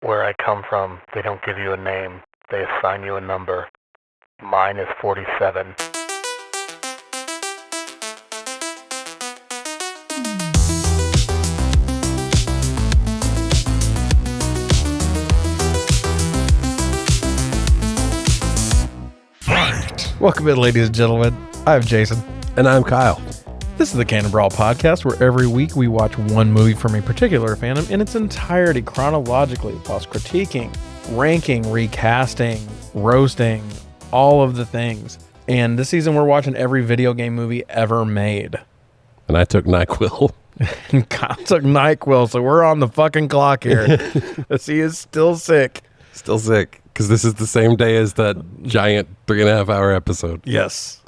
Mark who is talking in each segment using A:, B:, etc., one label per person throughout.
A: Where I come from, they don't give you a name. They assign you a number. Mine is 47.
B: Welcome in, ladies and gentlemen. I'm Jason.
C: And I'm Kyle.
B: This is the Canon Brawl podcast, where every week we watch one movie from a particular fandom in its entirety chronologically, whilst critiquing, ranking, recasting, roasting, all of the things. And this season we're watching every video game movie ever made.
C: And I took NyQuil.
B: Kyle took NyQuil, so we're on the fucking clock here. He is still sick.
C: Still sick. Because this is the same day as that giant 3.5 hour episode.
B: Yes.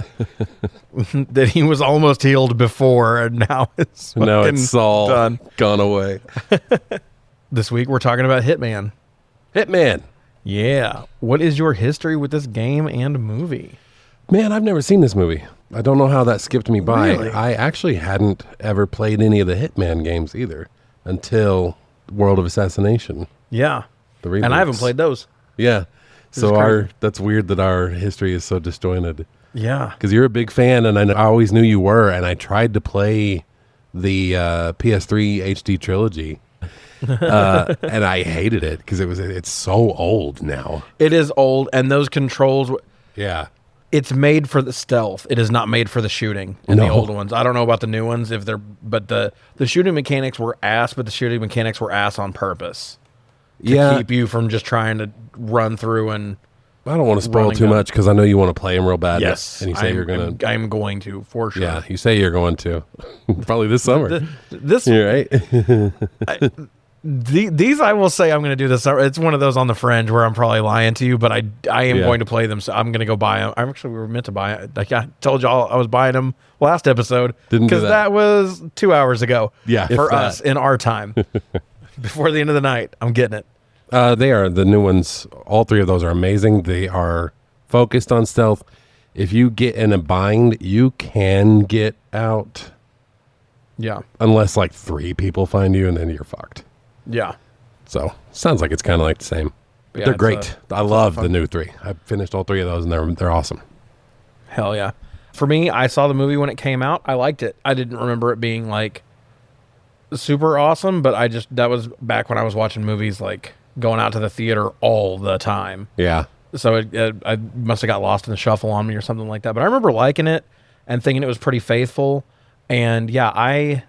B: That he was almost healed before, and now it's
C: all
B: done.
C: Gone away.
B: This week we're talking about Hitman.
C: Hitman.
B: Yeah. What is your history with this game and movie?
C: Man, I've never seen this movie. I don't know how that skipped me by.
B: Really?
C: I actually hadn't ever played any of the Hitman games either until World of Assassination.
B: Yeah.
C: The reboots.
B: And I haven't played those.
C: Yeah.
B: This
C: So that's weird that our history is so disjointed.
B: Yeah.
C: Because you're a big fan, and I always knew you were, and I tried to play the PS3 HD trilogy, and I hated it because it's so old now.
B: It is old, and those controls,
C: Yeah.
B: it's made for the stealth. It is not made for the shooting in the
C: No.
B: old ones. I don't know about the new ones, but the shooting mechanics were ass, but the shooting mechanics were ass on purpose. To keep you from just trying to run through and...
C: I don't want to spoil
B: running
C: too
B: gun.
C: much because I know you want to play them real bad.
B: Yes.
C: And you say you're going to.
B: I'm going to, for sure.
C: Yeah, you say you're going to. Probably this summer.
B: This
C: You're right.
B: These I will say I'm going to do this. It's one of those on the fringe where I'm probably lying to you, but I am going to play them. So I'm going to go buy them. We were meant to buy it. Like I told y'all I was buying them last episode.
C: Didn't do
B: because
C: that.
B: that was 2 hours ago.
C: Yeah,
B: for
C: if that.
B: us in our time. Before the end of the night, I'm getting it.
C: They are. The new ones, all three of those are amazing. They are focused on stealth. If you get in a bind, you can get out.
B: Yeah.
C: Unless like 3 people find you, and then you're fucked.
B: Yeah.
C: So sounds like it's kind of like the same.
B: Yeah,
C: They're
B: it's
C: great. I love the new 3. I finished all 3 of those, and they're awesome.
B: Hell yeah. For me, I saw the movie when it came out. I liked it. I didn't remember it being like super awesome, but that was back when I was watching movies like going out to the theater all the time.
C: Yeah.
B: So I must have got lost in the shuffle on me or something like that. But I remember liking it and thinking it was pretty faithful. And yeah, I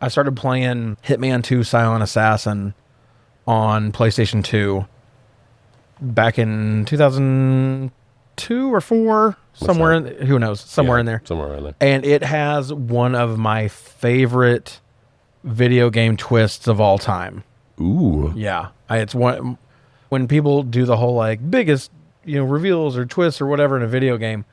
B: started playing Hitman 2 Silent Assassin on PlayStation 2 back in 2002 or 4, somewhere in, who knows, somewhere in there.
C: Somewhere around there.
B: And it has one of my favorite video game twists of all time.
C: Ooh.
B: Yeah, it's one when people do the whole like biggest reveals or twists or whatever in a video game,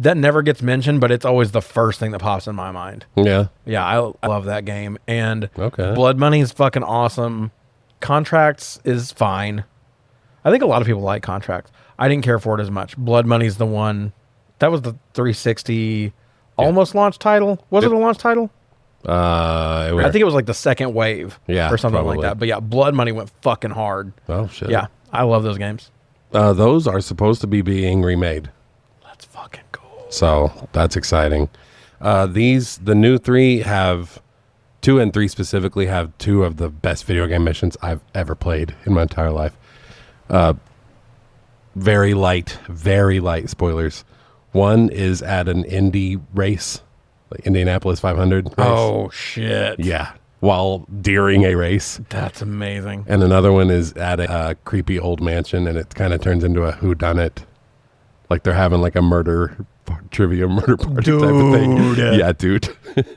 B: that never gets mentioned, but it's always the first thing that pops in my mind.
C: Yeah.
B: Yeah, I love that game. And
C: Okay.
B: Blood Money is fucking awesome. Contracts is fine. I think a lot of people like Contracts. I didn't care for it as much. Blood Money's the one that was the 360 almost launch title. Was it a launch title? I think it was like the second wave, or something
C: probably.
B: like that. But yeah, Blood Money went fucking hard.
C: Oh shit.
B: Yeah, I love those games.
C: Those are supposed to be being remade,
B: That's fucking cool.
C: so that's exciting. The new 3 have 2 and 3 specifically have 2 of the best video game missions I've ever played in my entire life. Very light spoilers. One is at an Indy race, like Indianapolis 500 race.
B: Oh shit.
C: Yeah, while during a race.
B: That's amazing.
C: And another one is at a creepy old mansion, and it kind of turns into a whodunit. Like they're having like a murder party type of thing. Yeah, dude.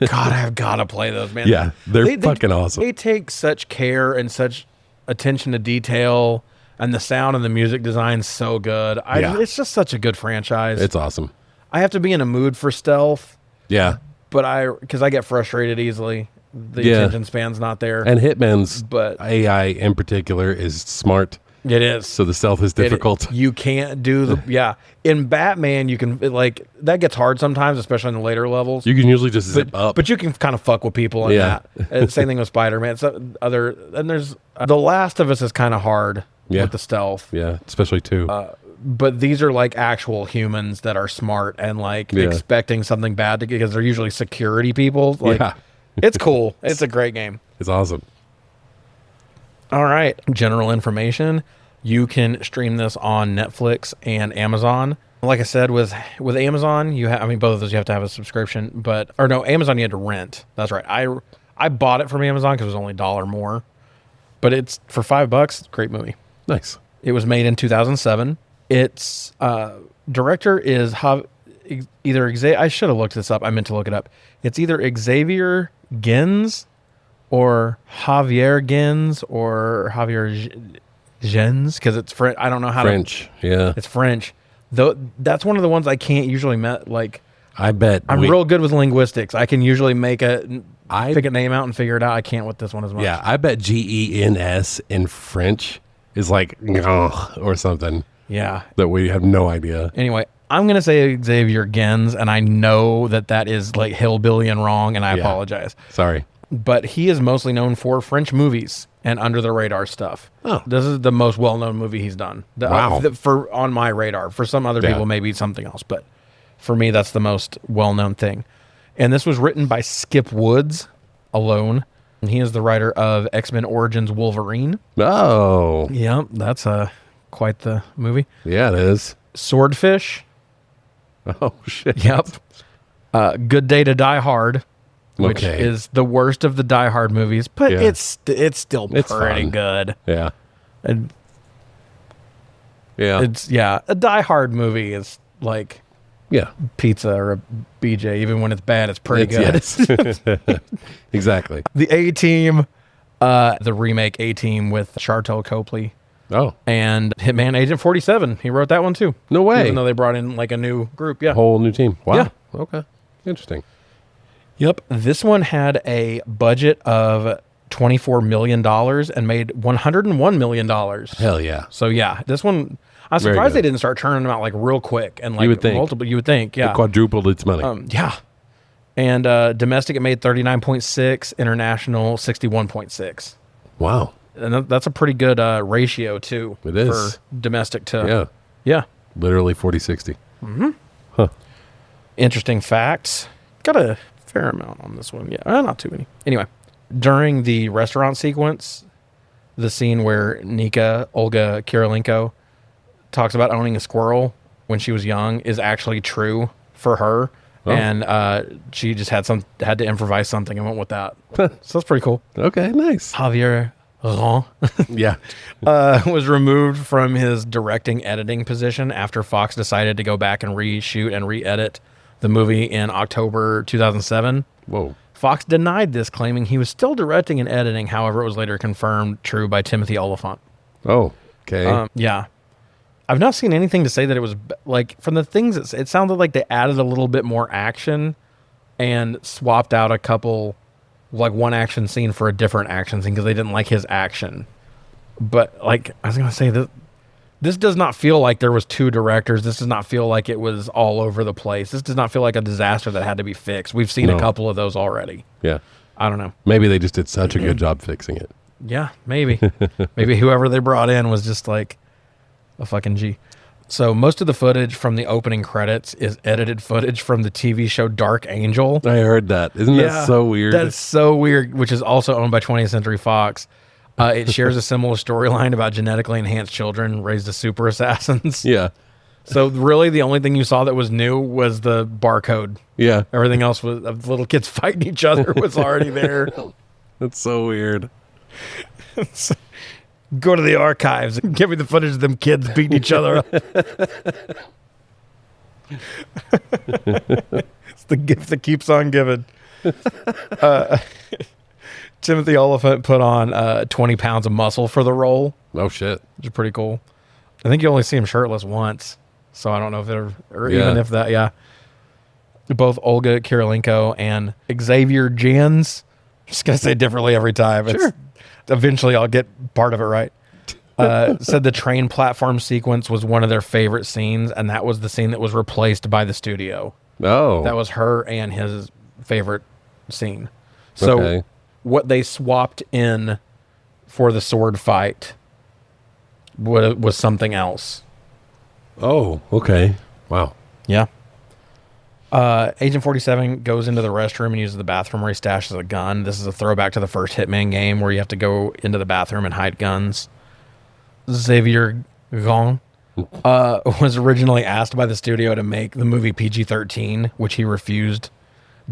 B: God, I've got to play those, man.
C: Yeah, they're fucking awesome.
B: They take such care and such attention to detail, and the sound and the music design's so good. It's just such a good franchise.
C: It's awesome.
B: I have to be in a mood for stealth.
C: Yeah.
B: But because I get frustrated easily. The attention span's not there.
C: And Hitman's
B: but
C: AI in particular is smart.
B: It is.
C: So the stealth is difficult.
B: You can't do the In Batman, you can that gets hard sometimes, especially in the later levels.
C: You can usually just zip up,
B: but you can kind of fuck with people in that. Same thing with Spider-Man. And there's The Last of Us is kind of hard with the stealth.
C: Yeah, especially 2.
B: But these are like actual humans that are smart and expecting something bad because they're usually security people. It's cool. It's a great game.
C: It's awesome.
B: All right. General information. You can stream this on Netflix and Amazon. Like I said, with Amazon, both of those you have to have a subscription. Amazon you had to rent. That's right. I bought it from Amazon because it was only $1 more. But it's for $5. Great movie.
C: Nice.
B: It was made in 2007. Its director is either Xavier. I should have looked this up. I meant to look it up. It's either Xavier Gens or Javier Gens or Xavier Gens because it's French. I don't know how
C: French. Yeah,
B: it's French. Though that's one of the ones I can't usually
C: I bet
B: I'm real good with linguistics. I can usually pick a name out and figure it out. I can't with this one as much.
C: Yeah, I bet GENS in French is or something.
B: Yeah.
C: That we have no idea.
B: Anyway, I'm going to say Xavier Gens, and I know that is hillbilly and wrong, and I apologize.
C: Sorry.
B: But he is mostly known for French movies and under the radar stuff.
C: Oh.
B: This is the most well-known movie he's done.
C: Wow.
B: On my radar. For some other people, maybe something else. But for me, that's the most well-known thing. And this was written by Skip Woods alone. And he is the writer of X-Men Origins Wolverine.
C: Oh.
B: Yep, that's quite the movie.
C: Yeah, it is.
B: Swordfish.
C: Oh, shit.
B: Yep. Good Day to Die Hard, which is the worst of the Die Hard movies, but it's still pretty
C: fun.
B: good.
C: Yeah.
B: And
C: yeah.
B: A Die Hard movie is like pizza or a BJ. Even when it's bad, it's pretty good.
C: Yes. Exactly.
B: The A-Team, the remake A-Team with Charlton Copley.
C: Oh.
B: And Hitman Agent 47. He wrote that one too.
C: No way.
B: Even though they brought in a new group. Yeah.
C: Whole new team. Wow.
B: Yeah.
C: Okay. Interesting.
B: Yep. This one had a budget of $24 million and made $101 million.
C: Hell yeah.
B: So yeah, this one, I'm surprised they didn't start turning them out real quick and
C: you would think.
B: multiple. You would think, yeah.
C: It quadrupled its money.
B: Yeah. And domestic, it made 39.6, international 61.6.
C: Wow.
B: And that's a pretty good ratio too.
C: It is.
B: For domestic to yeah.
C: Literally 40-60.
B: Mm-hmm.
C: Huh. Interesting
B: facts. Got a fair amount on this one. Yeah, not too many. Anyway, during the restaurant sequence, the scene where Olga Kurylenko, talks about owning a squirrel when she was young is actually true for her. Oh. And she just had to improvise something and went with that. So that's pretty cool.
C: Okay, nice.
B: Javier Gens was removed from his directing editing position after Fox decided to go back and reshoot and re-edit the movie in October 2007.
C: Whoa.
B: Fox denied this, claiming he was still directing and editing. However, it was later confirmed true by Timothy Olyphant.
C: Oh, okay.
B: Yeah. I've not seen anything to say that it was from the things it sounded like they added a little bit more action and swapped out a couple one action scene for a different action scene because they didn't like his action. But I was going to say that this does not feel like there was two directors. This does not feel like it was all over the place. This does not feel like a disaster that had to be fixed. We've seen a couple of those already.
C: Yeah.
B: I don't know.
C: Maybe they just did such a good job fixing it.
B: Yeah, maybe. Maybe whoever they brought in was just a fucking G. So most of the footage from the opening credits is edited footage from the TV show Dark Angel.
C: I heard that. Isn't that so weird?
B: That's so weird, which is also owned by 20th Century Fox. It shares a similar storyline about genetically enhanced children raised as super assassins.
C: Yeah.
B: So really the only thing you saw that was new was the barcode.
C: Yeah.
B: Everything else was little kids fighting each other was already there.
C: That's so weird.
B: Go to the archives and give me the footage of them kids beating each other up. It's the gift that keeps on giving. Timothy Olyphant put on 20 pounds of muscle for the role.
C: Oh, shit.
B: Which is pretty cool. I think you only see him shirtless once. So I don't know if even if that, yeah. Both Olga Kurylenko and Xavier Gens. Just going to say it differently every time.
C: Sure.
B: Eventually I'll get part of it right. said the train platform sequence was one of their favorite scenes, and that was the scene that was replaced by the studio.
C: Oh.
B: That was her and his favorite scene. So
C: Okay.
B: what they swapped in for the sword fight was something else.
C: Oh, okay. Wow.
B: Yeah. Agent 47 goes into the restroom and uses the bathroom where he stashes a gun. This is a throwback to the first Hitman game where you have to go into the bathroom and hide guns. Xavier Gens was originally asked by the studio to make the movie PG-13, which he refused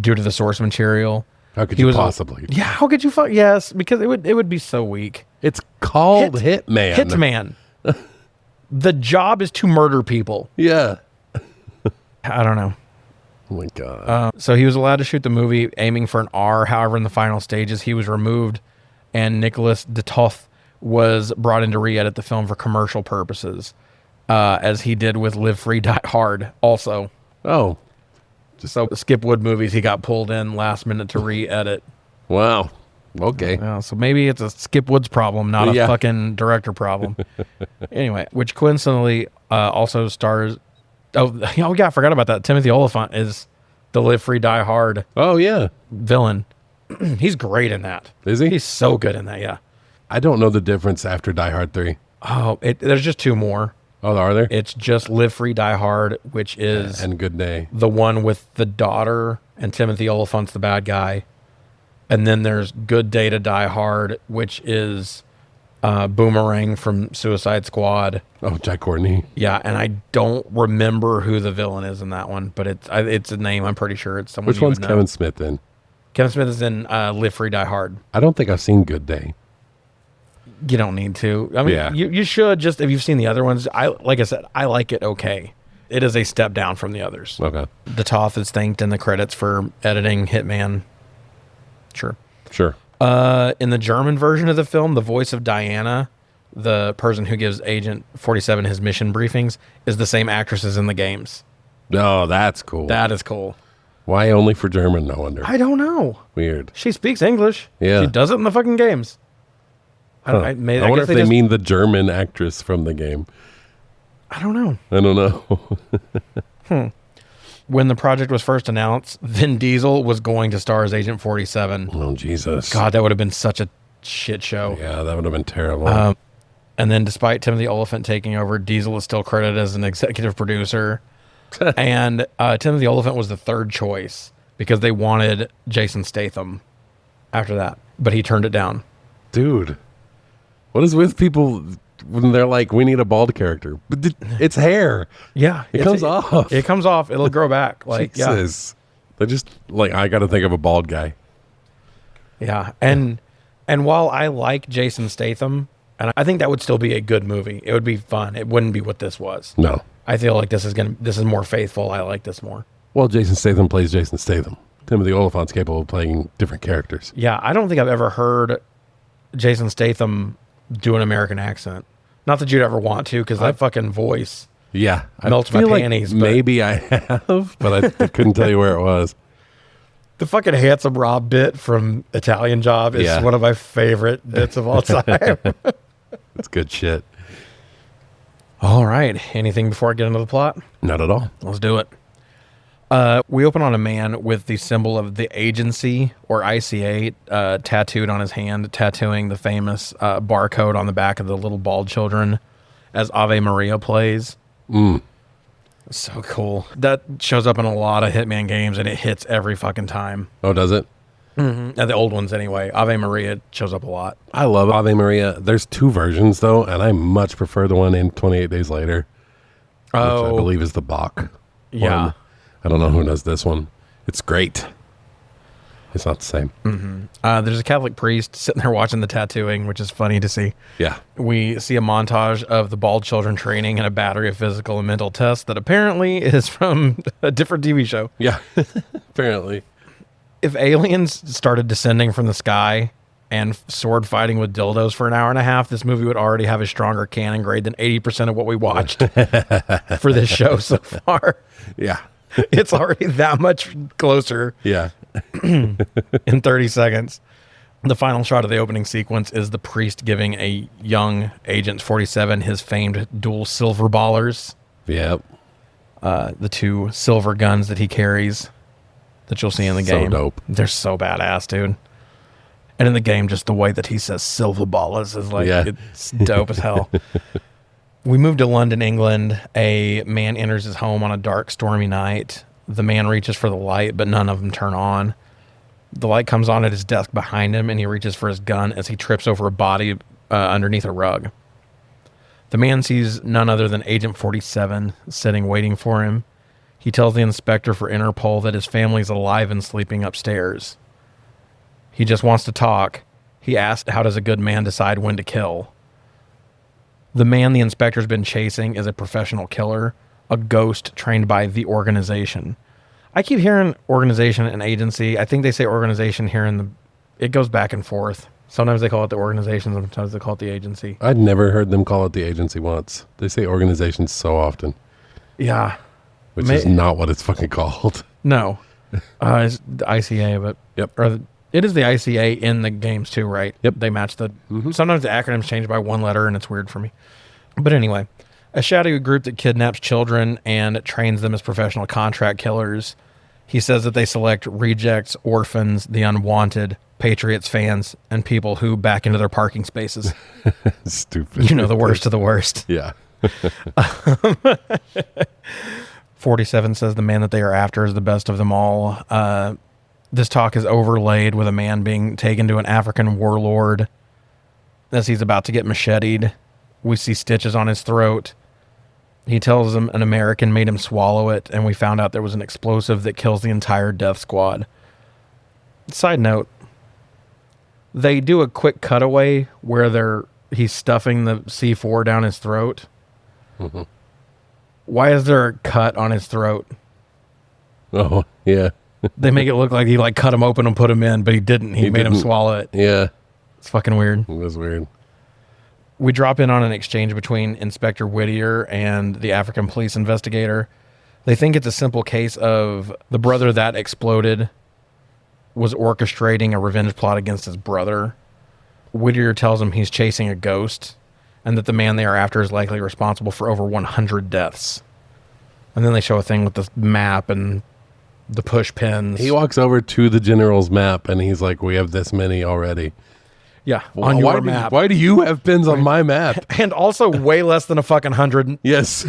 B: due to the source material.
C: How could you possibly?
B: Yeah, how could you? Yes, because it would be so weak.
C: It's called Hitman.
B: Hitman. The job is to murder people.
C: Yeah.
B: I don't know.
C: Oh my God.
B: So he was allowed to shoot the movie aiming for an R. However, in the final stages, he was removed, and Nicolas Detoth was brought in to re-edit the film for commercial purposes, as he did with Live Free, Die Hard also.
C: Oh.
B: So Skip Wood movies, he got pulled in last minute to re-edit.
C: Wow. Okay.
B: So maybe it's a Skip Woods problem, not a fucking director problem. Anyway, which coincidentally also stars... Oh, yeah, I forgot about that. Timothy Olyphant is the Live Free, Die Hard
C: Oh, yeah.
B: villain. He's great in that.
C: Is he?
B: He's so good in that, yeah.
C: I don't know the difference after Die Hard 3.
B: Oh, there's just two more.
C: Oh, are there?
B: It's just Live Free, Die Hard, which is
C: And Good Day.
B: the one with the daughter, and Timothy Olyphant's the bad guy. And then there's Good Day to Die Hard, which is Boomerang from Suicide Squad.
C: Oh, Jack Courtney.
B: Yeah, and I don't remember who the villain is in that one, but it's a name. I'm pretty sure it's someone.
C: Which one's Kevin Smith in?
B: Kevin Smith is in Live Free, Die Hard.
C: I don't think I've seen Good Day.
B: You don't need to. I mean,
C: Yeah.
B: you should, just if you've seen the other ones. Like I said, I like it okay. It is a step down from the others.
C: Okay.
B: The Toth is thanked in the credits for editing Hitman. Sure. In the German version of the film, the voice of Diana, the person who gives Agent 47 his mission briefings, is the same actress as in the games.
C: Oh, that's cool.
B: That is cool.
C: Why only for German? No wonder.
B: I don't know.
C: Weird.
B: She speaks English.
C: Yeah.
B: She does it in the fucking games.
C: I wonder if they mean the German actress from the game.
B: I don't know.
C: I don't know.
B: When the project was first announced, Vin Diesel was going to star as Agent 47.
C: Oh, Jesus.
B: God, that would have been such a shit show.
C: Yeah, that would have been terrible.
B: And then despite Timothy Olyphant taking over, Diesel is still credited as an executive producer. And Timothy Olyphant was the third choice because they wanted Jason Statham after that. But he turned it down.
C: Dude, what is with people when they're like, we need a bald character? But it's hair.
B: Yeah.
C: It comes off.
B: It comes off. It'll grow back. Like,
C: Jesus. They just, like, I got to think of a bald guy.
B: Yeah. And while I like Jason Statham, and I think that would still be a good movie. It would be fun. It wouldn't be what this was.
C: No.
B: I feel like this is more faithful. I like this more.
C: Well, Jason Statham plays Jason Statham. Timothy Olyphant's capable of playing different characters.
B: Yeah, I don't think I've ever heard Jason Statham do an American accent. Not that you'd ever want to, because that fucking voice
C: Yeah.
B: melts my panties.
C: Like maybe I have, but I couldn't tell you where it was.
B: The fucking Handsome Rob bit from Italian Job is one of my favorite bits of all time.
C: It's good shit.
B: All right. Anything before I get into the plot?
C: Not at all.
B: Let's do it. We open on a man with the symbol of the agency, or ICA, tattooed on his hand, tattooing the famous barcode on the back of the little bald children as Ave Maria plays. So cool. That shows up in a lot of Hitman games, and it hits every fucking time.
C: Oh, does it?
B: Mm-hmm. The old ones, anyway. Ave Maria shows up a lot.
C: I love Ave Maria. There's two versions, though, and I much prefer the one in 28 Days Later, which I believe is the Bach
B: Yeah.
C: one. I don't know who does this one. It's great. It's not the same.
B: There's a Catholic priest sitting there watching the tattooing, which is funny to see.
C: Yeah.
B: We see a montage of the bald children training and a battery of physical and mental tests that apparently is from a different TV show.
C: Yeah. Apparently.
B: If aliens started descending from the sky and sword fighting with dildos for an hour and a half, this movie would already have a stronger canon grade than 80% of what we watched for this show so far.
C: Yeah.
B: It's already that much closer
C: Yeah.
B: in 30 seconds. The final shot of the opening sequence is the priest giving a young Agent 47 his famed dual silver ballers.
C: Yep.
B: The 2 silver guns that he carries that you'll see in the game.
C: So dope.
B: They're so badass, dude. And in the game, just the way that he says silver ballers is like, it's dope as hell. We moved to London, England. A man enters his home on a dark, stormy night. The man reaches for the light, but none of them turn on. The light comes on at his desk behind him, and he reaches for his gun as he trips over a body underneath a rug. The man sees none other than Agent 47 sitting waiting for him. He tells the inspector for Interpol that his family's alive and sleeping upstairs. He just wants to talk. He asks, how does a good man decide when to kill? The man the inspector's been chasing is a professional killer, a ghost trained by the organization. I keep hearing organization and agency. I think they say organization here in the... It goes back and forth. Sometimes they call it the organization, sometimes they call it the agency.
C: I'd never heard them call it the agency once. They say organizations so often.
B: Yeah.
C: Which is not what it's fucking called.
B: No. It's the ICA, but...
C: Yep.
B: Or it is the ICA in the games too, right?
C: Yep.
B: They match the... Sometimes the acronyms change by one letter, and it's weird for me. But anyway, a shadowy group that kidnaps children and trains them as professional contract killers. He says that they select rejects, orphans, the unwanted, Patriots fans, and people who back into their parking spaces.
C: Stupid.
B: You know, the worst of the worst.
C: Yeah.
B: 47 says the man that they are after is the best of them all. This talk is overlaid with a man being taken to an African warlord as he's about to get macheted. We see stitches on his throat. He tells him an American made him swallow it, and we found out there was an explosive that kills the entire death squad. Side note, they do a quick cutaway where he's stuffing the C4 down his throat.
C: Mm-hmm.
B: Why is there a cut on his throat?
C: Oh, yeah.
B: They make it look like he cut him open and put him in, but he didn't. He made him swallow it.
C: Yeah.
B: It's fucking weird.
C: It was weird.
B: We drop in on an exchange between Inspector Whittier and the African police investigator. They think it's a simple case of the brother that exploded was orchestrating a revenge plot against his brother. Whittier tells him he's chasing a ghost and that the man they are after is likely responsible for over 100 deaths. And then they show a thing with the map and the push pins.
C: He walks over to the general's map and he's like, we have this many already.
B: Yeah, on your map.
C: Why do you have pins on my map?
B: And also way less than a fucking 100
C: Yes.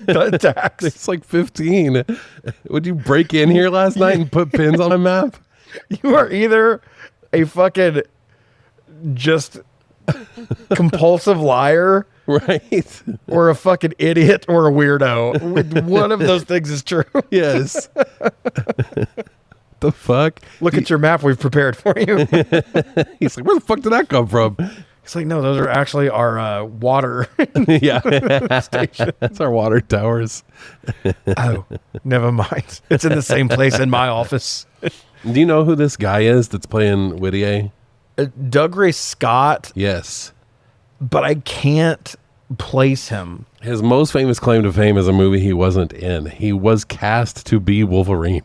B: attacks.
C: It's like 15. Would you break in here last night and put pins on my map?
B: You are either a fucking just compulsive liar,
C: right?
B: Or a fucking idiot or a weirdo. One of those things is true.
C: Yes. The fuck?
B: Look at your map we've prepared for you.
C: He's like, where the fuck did that come from?
B: He's like, no, those are actually our water
C: yeah
B: station.
C: That's our water towers.
B: Oh, never mind. It's in the same place in my office.
C: Do you know who this guy is that's playing Whittier?
B: Dougray Scott.
C: Yes.
B: But I can't place him.
C: His most famous claim to fame is a movie he wasn't in. He was cast to be Wolverine.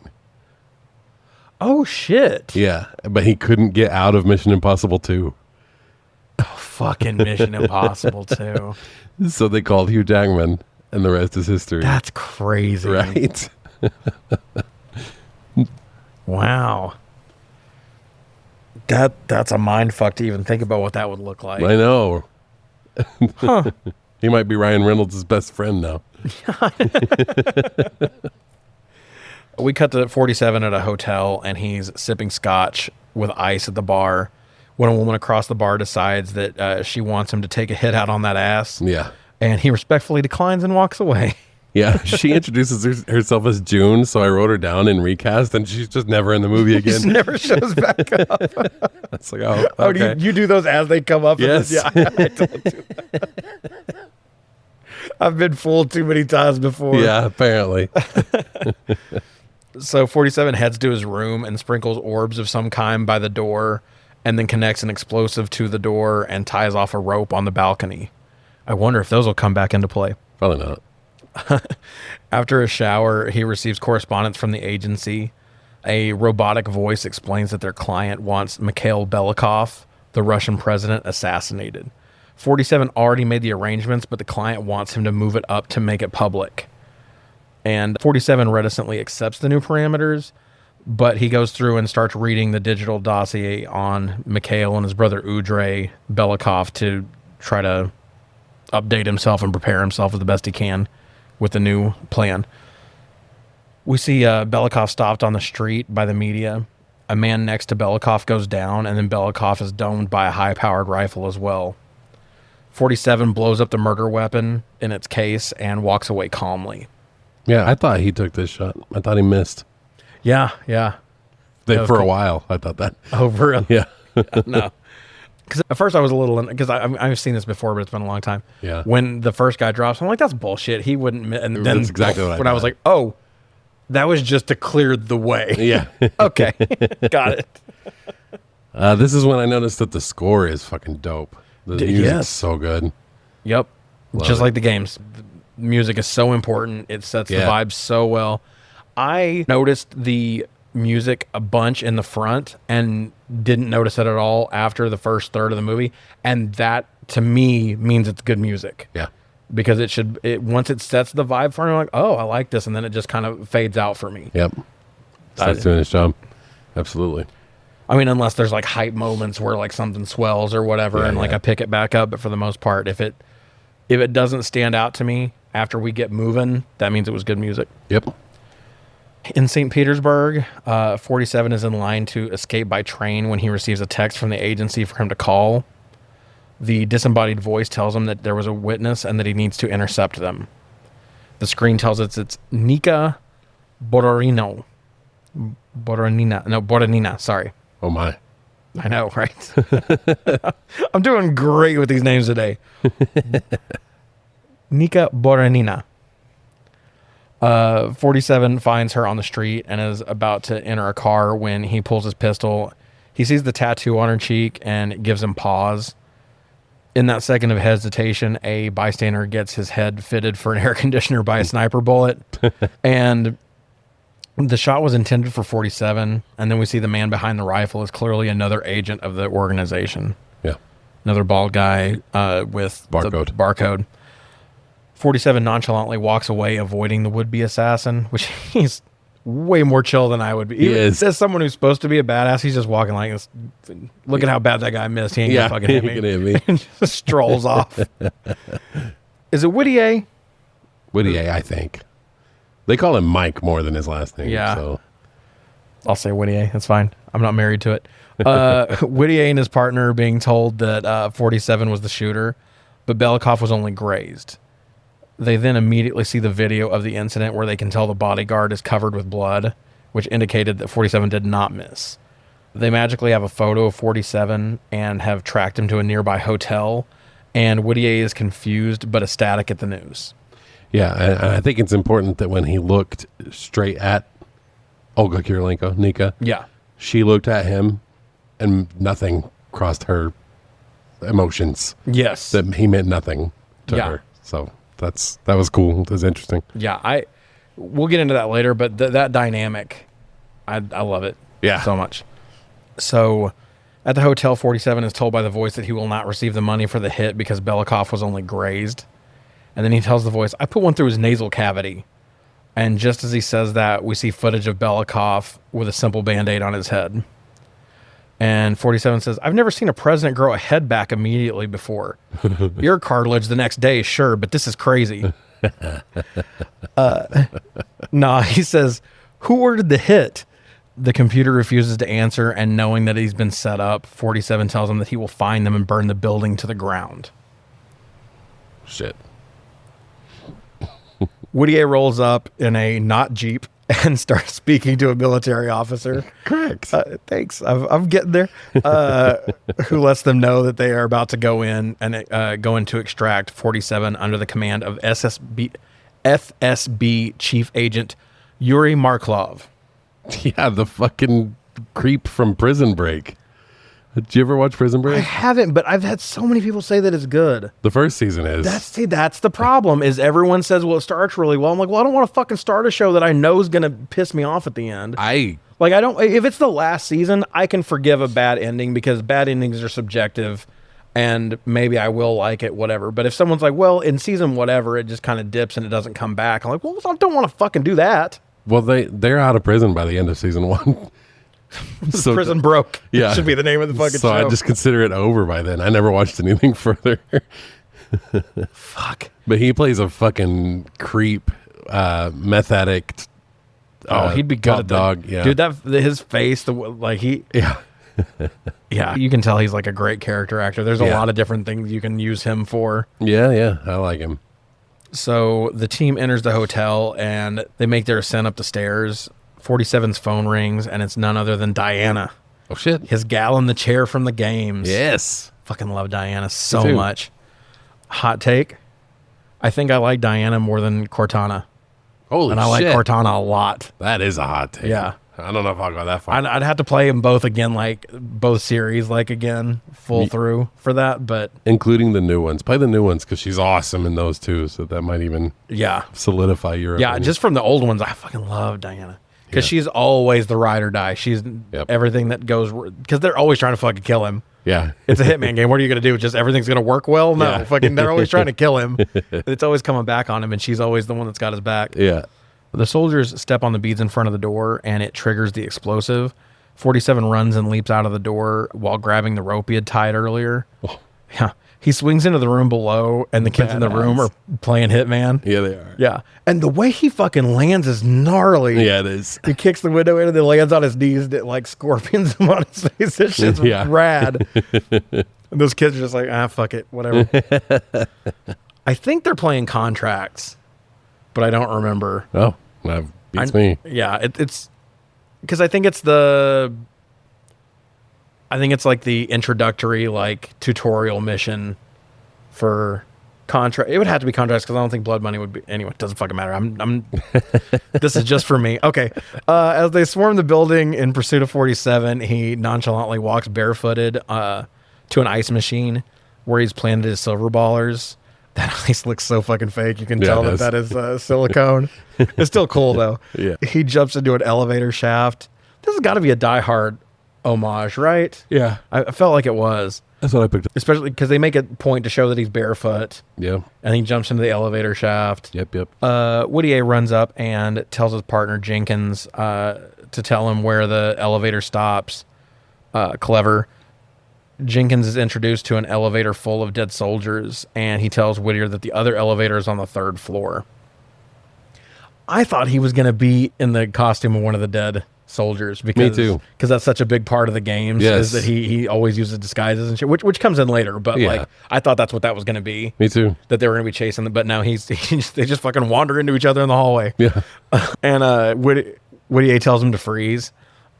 B: Oh, shit.
C: Yeah, but he couldn't get out of Mission Impossible 2.
B: Oh, fucking Mission Impossible 2.
C: So they called Hugh Jackman, and the rest is history.
B: That's crazy.
C: Right?
B: Wow. That's a mind fuck to even think about what that would look like.
C: I know.
B: Huh.
C: He might be Ryan Reynolds' best friend now.
B: We cut to 47 at a hotel, and he's sipping scotch with ice at the bar when a woman across the bar decides that she wants him to take a hit out on that ass.
C: Yeah.
B: And he respectfully declines and walks away.
C: Yeah, she introduces herself as June, so I wrote her down in recast, and she's just never in the movie again.
B: She never shows back up.
C: It's like, oh, okay.
B: Oh, do you do those as they come up?
C: Yes.
B: Yeah, I don't do that. I've been fooled too many times before.
C: Yeah, apparently.
B: So 47 heads to his room and sprinkles orbs of some kind by the door, and then connects an explosive to the door and ties off a rope on the balcony. I wonder if those will come back into play.
C: Probably not.
B: After a shower, he receives correspondence from the agency. A robotic voice explains that their client wants Mikhail Belikov, the Russian president, assassinated. 47 already made the arrangements, but the client wants him to move it up to make it public. And 47 reticently accepts the new parameters, but he goes through and starts reading the digital dossier on Mikhail and his brother Dougray Belikov to try to update himself and prepare himself as the best he can with the new plan. We see Belikov stopped on the street by the media. A man next to Belikov goes down, and then Belikov is domed by a high-powered rifle as well. 47 blows up the murder weapon in its case and walks away calmly.
C: Yeah, I thought he took this shot. I thought he missed.
B: Yeah.
C: For a while, I thought that.
B: Oh, really?
C: Yeah.
B: No. Because at first I was a little, because I've seen this before, but it's been a long time.
C: Yeah.
B: When the first guy drops, I'm like, that's bullshit. He wouldn't. And then
C: That's exactly what I
B: when I was like, oh, that was just to clear the way.
C: Yeah.
B: Okay. Got it.
C: This is when I noticed that the score is fucking dope. The music's so good.
B: Yep.
C: Love
B: Just
C: it.
B: like the games. The music is so important. It sets the vibe so well. I noticed the music a bunch in the front and didn't notice it at all after the first third of the movie. And that, to me, means it's good music.
C: Yeah.
B: Because once it sets the vibe for me, I'm like, oh, I like this. And then it just kind of fades out for me.
C: Yep. Starts doing its job. Absolutely.
B: I mean, unless there's like hype moments where like something swells or whatever, and like I pick it back up. But for the most part, if it doesn't stand out to me after we get moving, that means it was good music.
C: Yep.
B: In St. Petersburg, 47 is in line to escape by train when he receives a text from the agency for him to call. The disembodied voice tells him that there was a witness and that he needs to intercept them. The screen tells us it's Nika Borodina, sorry.
C: Oh, my.
B: I know, right? I'm doing great with these names today. Nika Borodina. 47 finds her on the street and is about to enter a car when he pulls his pistol. He sees the tattoo on her cheek and it gives him pause. In that second of hesitation, a bystander gets his head fitted for an air conditioner by a sniper bullet. And the shot was intended for 47. And then we see the man behind the rifle is clearly another agent of the organization.
C: Yeah.
B: Another bald guy with
C: barcode.
B: The barcode. 47 nonchalantly walks away, avoiding the would-be assassin, which he's way more chill than I would be. Even as someone who's supposed to be a badass, he's just walking like this. Look at how bad that guy missed. He ain't gonna fucking hit me.
C: He can hit me.
B: And just strolls off. Is it Whittier?
C: Whittier, I think. They call him Mike more than his last name.
B: Yeah.
C: So.
B: I'll say Whittier. That's fine. I'm not married to it. Whittier and his partner are being told that 47 was the shooter, but Belikov was only grazed. They then immediately see the video of the incident where they can tell the bodyguard is covered with blood, which indicated that 47 did not miss. They magically have a photo of 47 and have tracked him to a nearby hotel, and Whittier is confused but ecstatic at the news.
C: Yeah, and I think it's important that when he looked straight at Olga Kurylenko, Nika, she looked at him and nothing crossed her emotions.
B: Yes.
C: That he meant nothing to her. So that was cool. It was interesting.
B: Yeah, we'll get into that later, but that dynamic, I love it so much. So at the hotel, 47 is told by the voice that he will not receive the money for the hit because Belikov was only grazed. And then he tells the voice, I put one through his nasal cavity. And just as he says that, we see footage of Belikov with a simple Band-Aid on his head. And 47 says, I've never seen a president grow a head back immediately before. Ear cartilage the next day, sure, but this is crazy. He says, who ordered the hit? The computer refuses to answer, and knowing that he's been set up, 47 tells him that he will find them and burn the building to the ground.
C: Shit.
B: Whittier rolls up in a not Jeep and starts speaking to a military officer.
C: Correct.
B: Thanks. I'm getting there. Who lets them know that they are about to go in and to extract 47 under the command of FSB Chief Agent Yuri Marklov.
C: Yeah, the fucking creep from Prison Break. Did you ever watch Prison Break?
B: I haven't, but I've had so many people say that it's good.
C: The first season is.
B: That's the problem, is everyone says, well, it starts really well. I'm like, well, I don't want to fucking start a show that I know is going to piss me off at the end. Like, if it's the last season, I can forgive a bad ending because bad endings are subjective and maybe I will like it, whatever. But if someone's like, well, in season whatever, it just kind of dips and it doesn't come back. I'm like, well, I don't want to fucking do that.
C: Well, they're out of prison by the end of season 1.
B: So, prison broke.
C: Yeah.
B: Should be the name of the fucking show.
C: So I just consider it over by then. I never watched anything further.
B: Fuck.
C: But he plays a fucking creep, meth addict.
B: He'd be good at
C: dog. Yeah.
B: Dude, his face,
C: Yeah.
B: Yeah, you can tell he's like a great character actor. There's a lot of different things you can use him for.
C: Yeah, I like him.
B: So the team enters the hotel and they make their ascent up the stairs. 47's phone rings and it's none other than Diana.
C: Oh, shit.
B: His gal in the chair from the games.
C: Yes.
B: Fucking love Diana so much. Hot take. I think I like Diana more than Cortana.
C: Holy shit.
B: And I like Cortana a lot.
C: That is a hot take.
B: Yeah.
C: I don't know if I'll go that far.
B: I'd have to play them both again, like both series, like again, full through for that. But
C: including the new ones. Play the new ones because she's awesome in those too. So that might even solidify your opinion.
B: Just from the old ones, I fucking love Diana. Because she's always the ride or die. She's everything that goes... Because they're always trying to fucking kill him.
C: Yeah.
B: It's a Hitman game. What are you going to do? Just everything's going to work well? No. Fucking, they're always trying to kill him. It's always coming back on him, and she's always the one that's got his back.
C: Yeah.
B: The soldiers step on the beads in front of the door, and it triggers the explosive. 47 runs and leaps out of the door while grabbing the rope he had tied earlier. Oh. Yeah. He swings into the room below, and the kids in the room are playing Hitman.
C: Yeah, they are.
B: Yeah. And the way he fucking lands is gnarly.
C: Yeah, it is.
B: He kicks the window in and then lands on his knees that like scorpions him on his face. This shit's rad. And those kids are just like, fuck it, whatever. I think they're playing contracts, but I don't remember.
C: Oh, that beats me.
B: Yeah, it's because I think it's like the introductory like tutorial mission for contract. It would have to be contracts because I don't think blood money would be. Anyway, it doesn't fucking matter. I'm this is just for me. Okay. As they swarm the building in pursuit of 47, he nonchalantly walks barefooted to an ice machine where he's planted his silver ballers. That ice looks so fucking fake. You can tell that is silicone. It's still cool though.
C: Yeah.
B: He jumps into an elevator shaft. This has got to be a Die Hard homage, right?
C: Yeah.
B: I felt like it was.
C: That's what I picked up.
B: Especially because they make a point to show that he's barefoot.
C: Yeah.
B: And he jumps into the elevator shaft.
C: Yep.
B: Whittier runs up and tells his partner Jenkins to tell him where the elevator stops. Clever. Jenkins is introduced to an elevator full of dead soldiers, and he tells Whittier that the other elevator is on the 3rd floor. I thought he was going to be in the costume of one of the dead soldiers because
C: Me too.
B: Because that's such a big part of the games is that he always uses disguises and shit, which comes in later. But like I thought that's what that was going to be.
C: Me too.
B: That they were going to be chasing them, but now they just fucking wander into each other in the hallway.
C: Yeah.
B: And Whittier tells him to freeze,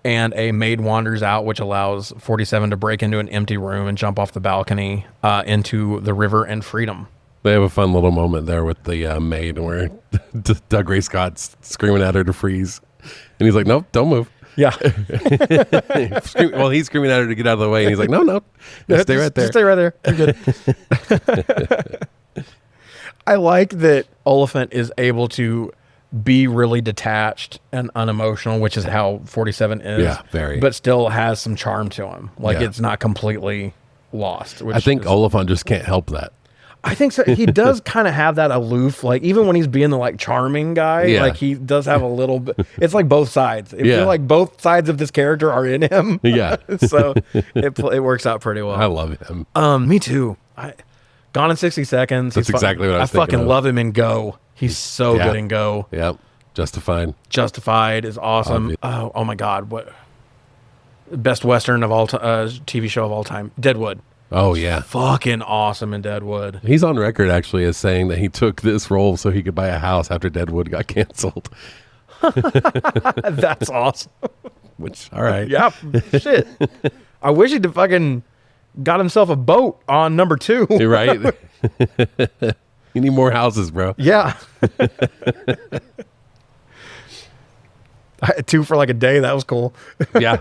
B: and a maid wanders out, which allows 47 to break into an empty room and jump off the balcony into the river and freedom.
C: They have a fun little moment there with the maid where Dougray Scott's screaming at her to freeze. And he's like, nope, don't move.
B: Yeah.
C: Well, he's screaming at her to get out of the way. And he's like, no, stay right there.
B: Just stay right there. You're good. I like that Olyphant is able to be really detached and unemotional, which is how 47 is.
C: Yeah, very.
B: But still has some charm to him. Like it's not completely lost.
C: I think Olyphant just can't help that.
B: I think so. He does kind of have that aloof, like even when he's being the like charming guy, like he does have a little bit. It's like both sides. I feel like both sides of this character are in him.
C: Yeah.
B: So it works out pretty well.
C: I love him.
B: Me too. Gone in 60 Seconds.
C: That's exactly what I was thinking.
B: I fucking love him in Go. He's so good in Go.
C: Yep. Justified
B: is awesome. Oh my God. What best Western of all TV show of all time? Deadwood.
C: Oh, yeah.
B: Fucking awesome in Deadwood.
C: He's on record, actually, as saying that he took this role so he could buy a house after Deadwood got canceled.
B: That's awesome.
C: Which, all right.
B: Yeah, shit. I wish he'd fucking got himself a boat on number 2.
C: You're right. You need more houses, bro.
B: Yeah. 2 for like a day. That was cool.
C: Yeah.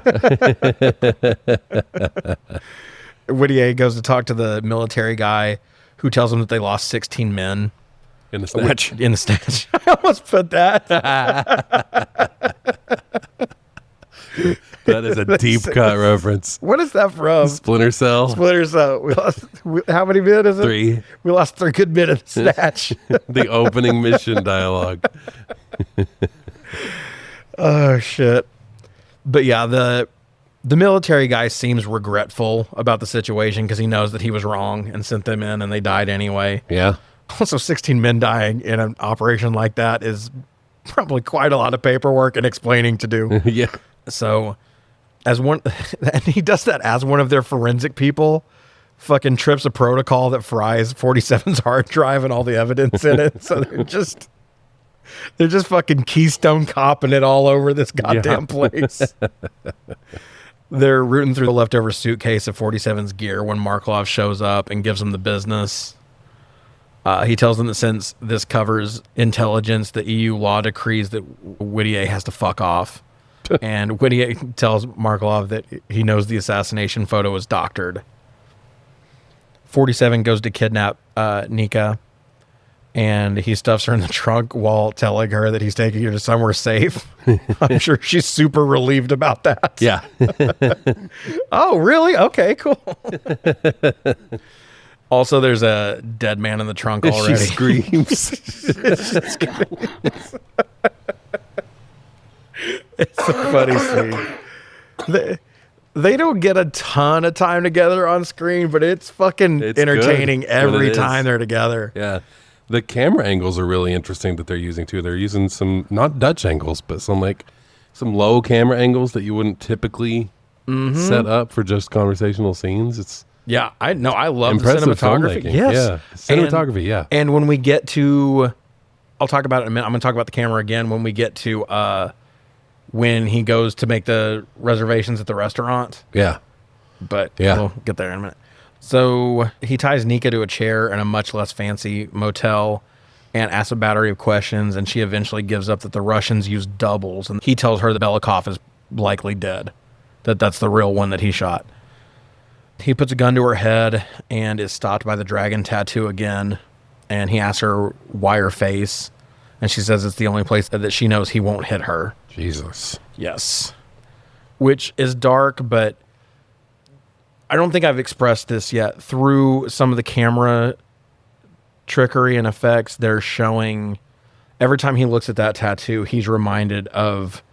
B: Whittier goes to talk to the military guy who tells him that they lost 16 men.
C: In the snatch.
B: I almost put that.
C: That is a deep cut reference.
B: What is that from?
C: Splinter Cell.
B: Splinter Cell. How many minutes?
C: 3.
B: We lost 3 good minutes. Snatch.
C: The opening mission dialogue.
B: Oh shit. But yeah, the military guy seems regretful about the situation because he knows that he was wrong and sent them in and they died anyway.
C: Yeah.
B: Also, 16 men dying in an operation like that is probably quite a lot of paperwork and explaining to do.
C: Yeah.
B: So, and he does that as one of their forensic people, fucking trips a protocol that fries 47's hard drive and all the evidence in it. So they're just fucking Keystone copping it all over this goddamn place. They're rooting through the leftover suitcase of 47's gear when Markelov shows up and gives them the business. He tells them that since this covers intelligence, the EU law decrees that Whittier has to fuck off. And Whittier tells Markelov that he knows the assassination photo is doctored. 47 goes to kidnap Nika, and he stuffs her in the trunk while telling her that he's taking her to somewhere safe. I'm sure she's super relieved about that.
C: Yeah.
B: Oh, really? Okay, cool. Also, there's a dead man in the trunk already.
C: She screams.
B: It's a funny scene. They don't get a ton of time together on screen, but it's fucking entertaining every time they're together.
C: Yeah. The camera angles are really interesting that they're using too. They're using some, not Dutch angles, but some low camera angles that you wouldn't typically set up for just conversational scenes.
B: I love
C: impressive
B: the cinematography.
C: filmmaking.
B: Yes.
C: Yeah. Cinematography,
B: And when we get to, I'll talk about it in a minute. I'm going to talk about the camera again when we get to when he goes to make the reservations at the restaurant.
C: Yeah.
B: But we'll get there in a minute. So he ties Nika to a chair in a much less fancy motel and asks a battery of questions, and she eventually gives up that the Russians use doubles, and he tells her that Belikov is likely dead, that's the real one that he shot. He puts a gun to her head and is stopped by the dragon tattoo again, and he asks her why her face, and she says it's the only place that she knows he won't hit her.
C: Jesus.
B: Yes. Which is dark, but I don't think I've expressed this yet. Through some of the camera trickery and effects, they're showing every time he looks at that tattoo, he's reminded of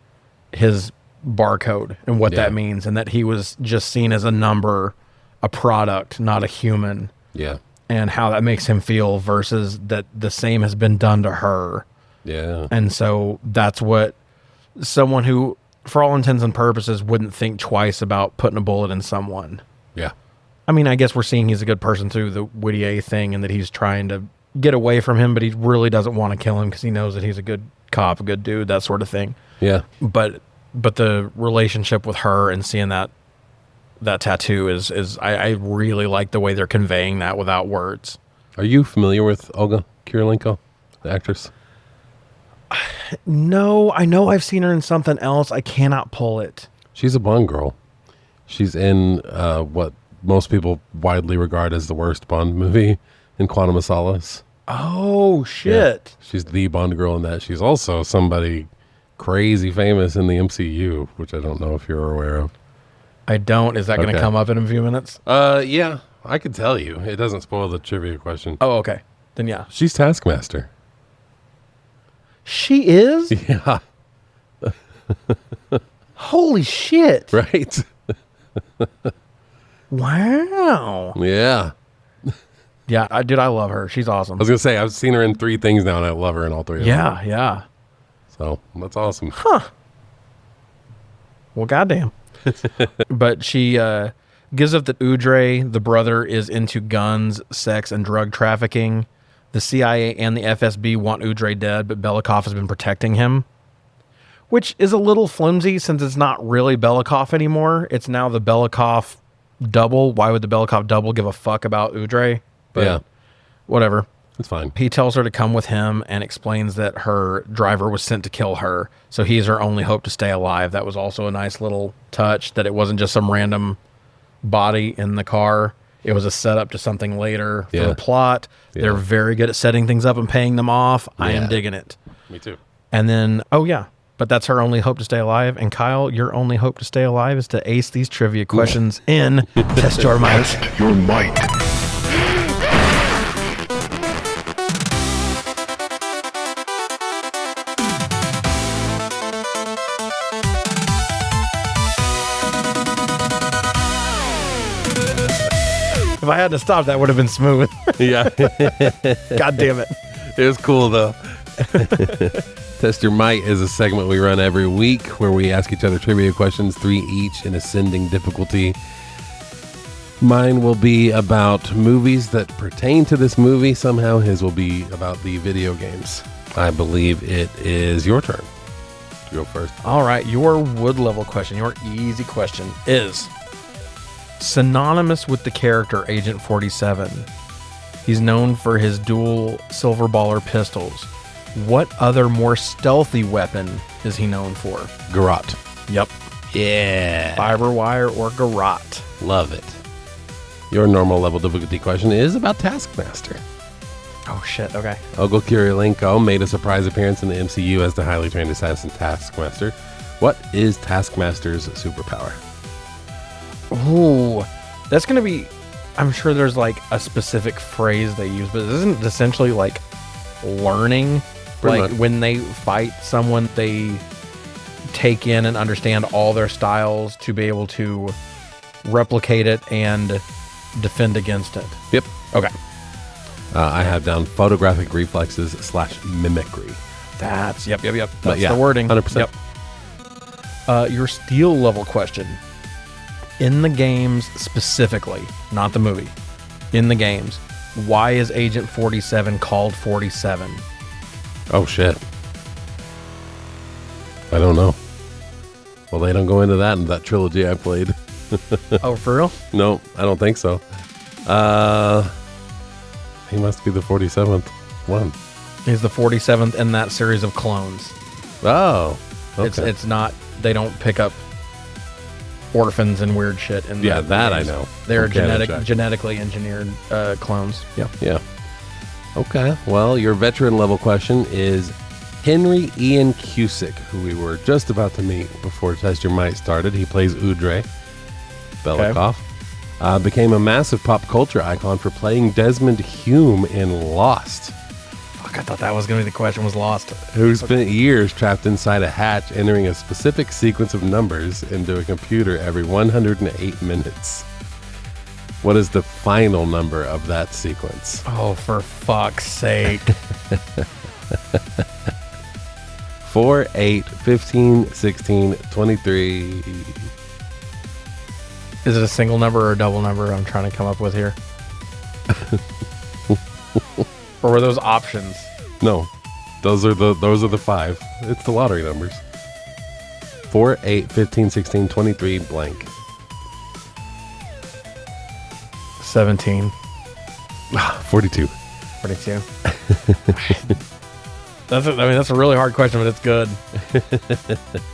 B: his barcode and what that means, and that he was just seen as a number, a product, not a human.
C: Yeah.
B: And how that makes him feel versus that the same has been done to her.
C: Yeah.
B: And so that's what someone who, for all intents and purposes, wouldn't think twice about putting a bullet in someone.
C: Yeah.
B: I mean, I guess we're seeing he's a good person through the Whittier thing and that he's trying to get away from him, but he really doesn't want to kill him because he knows that he's a good cop, a good dude, that sort of thing.
C: Yeah.
B: But the relationship with her and seeing that tattoo is I really like the way they're conveying that without words.
C: Are you familiar with Olga Kurylenko, the actress?
B: No, I know I've seen her in something else. I cannot pull it.
C: She's a Bond girl. She's in what most people widely regard as the worst Bond movie, in Quantum of Solace.
B: Oh, shit.
C: Yeah, she's the Bond girl in that. She's also somebody crazy famous in the MCU, which I don't know if you're aware of.
B: I don't. Is that going to come up in a few minutes?
C: Yeah, I could tell you. It doesn't spoil the trivia question.
B: Oh, okay. Then yeah.
C: She's Taskmaster.
B: She is?
C: Yeah.
B: Holy shit.
C: Right?
B: Wow.
C: Yeah.
B: Yeah, I love her. She's awesome.
C: I was going to say, I've seen her in 3 things now, and I love her in all 3 of them.
B: Yeah.
C: So, that's awesome.
B: Huh. Well, goddamn. But she gives up that Dougray, the brother, is into guns, sex, and drug trafficking. The CIA and the FSB want Dougray dead, but Belikov has been protecting him. Which is a little flimsy since it's not really Belikov anymore. It's now the Belikov double. Why would the Belikov double give a fuck about Dougray? But
C: yeah.
B: Whatever.
C: It's fine.
B: He tells her to come with him and explains that her driver was sent to kill her, so he's her only hope to stay alive. That was also a nice little touch, that it wasn't just some random body in the car. It was a setup to something later for the plot. Yeah. They're very good at setting things up and paying them off. I am digging it.
C: Me too.
B: And then, but that's her only hope to stay alive. And Kyle, your only hope to stay alive is to ace these trivia questions in Test Your Might.
D: Test your might.
B: If I had to stop, that would have been smooth.
C: Yeah.
B: God damn it.
C: It was cool, though. Test Your Might is a segment we run every week where we ask each other trivia questions, 3 each in ascending difficulty. Mine will be about movies that pertain to this movie. Somehow his will be about the video games. I believe it is your turn to go first.
B: All right. Your wood level question, your easy question is synonymous with the character Agent 47. He's known for his dual silver baller pistols. What other more stealthy weapon is he known for?
C: Garrote.
B: Yep.
C: Yeah.
B: Fiber wire or garrote.
C: Love it. Your normal level difficulty question is about Taskmaster.
B: Oh, shit. Okay.
C: Ogo Kurylenko made a surprise appearance in the MCU as the highly trained assassin Taskmaster. What is Taskmaster's superpower?
B: Ooh, that's going to be... I'm sure there's like a specific phrase they use, but isn't it essentially like learning?
C: Pretty
B: like
C: much.
B: when they fight someone, they take in and understand all their styles to be able to replicate it and defend against it.
C: Yep.
B: Okay.
C: I have down photographic reflexes / mimicry.
B: That's, yep.
C: But
B: That's
C: yeah,
B: the wording.
C: 100%.
B: Yep. Your steel level question. In the games specifically, not the movie, in the games, why is Agent 47 called 47?
C: Oh, shit. I don't know. Well, they don't go into that in that trilogy I played.
B: Oh, for real?
C: No, I don't think so. He must be the 47th one.
B: He's the 47th in that series of clones.
C: Oh, okay.
B: It's not, they don't pick up orphans and weird shit. In
C: Yeah,
B: the
C: that
B: games.
C: I know.
B: They're
C: From Canon Brawl.
B: genetically engineered clones. Yeah.
C: Yeah. Okay. Well, your veteran level question is Henry Ian Cusick, who we were just about to meet before Test Your Might started. He plays Dougray Belikov. Became a massive pop culture icon for playing Desmond Hume in Lost,
B: Fuck, I thought that was going to be the question, was Lost.
C: who spent years trapped inside a hatch entering a specific sequence of numbers into a computer every 108 minutes. What is the final number of that sequence?
B: Oh, for fuck's sake.
C: 4, 8, 15, 16, 23.
B: Is it a single number or a double number I'm trying to come up with here? Or were those options?
C: No, those are the 5. It's the lottery numbers. 4, 8, 15, 16, 23, blank.
B: 17.
C: 42.
B: 42. That's a really hard question, but it's good.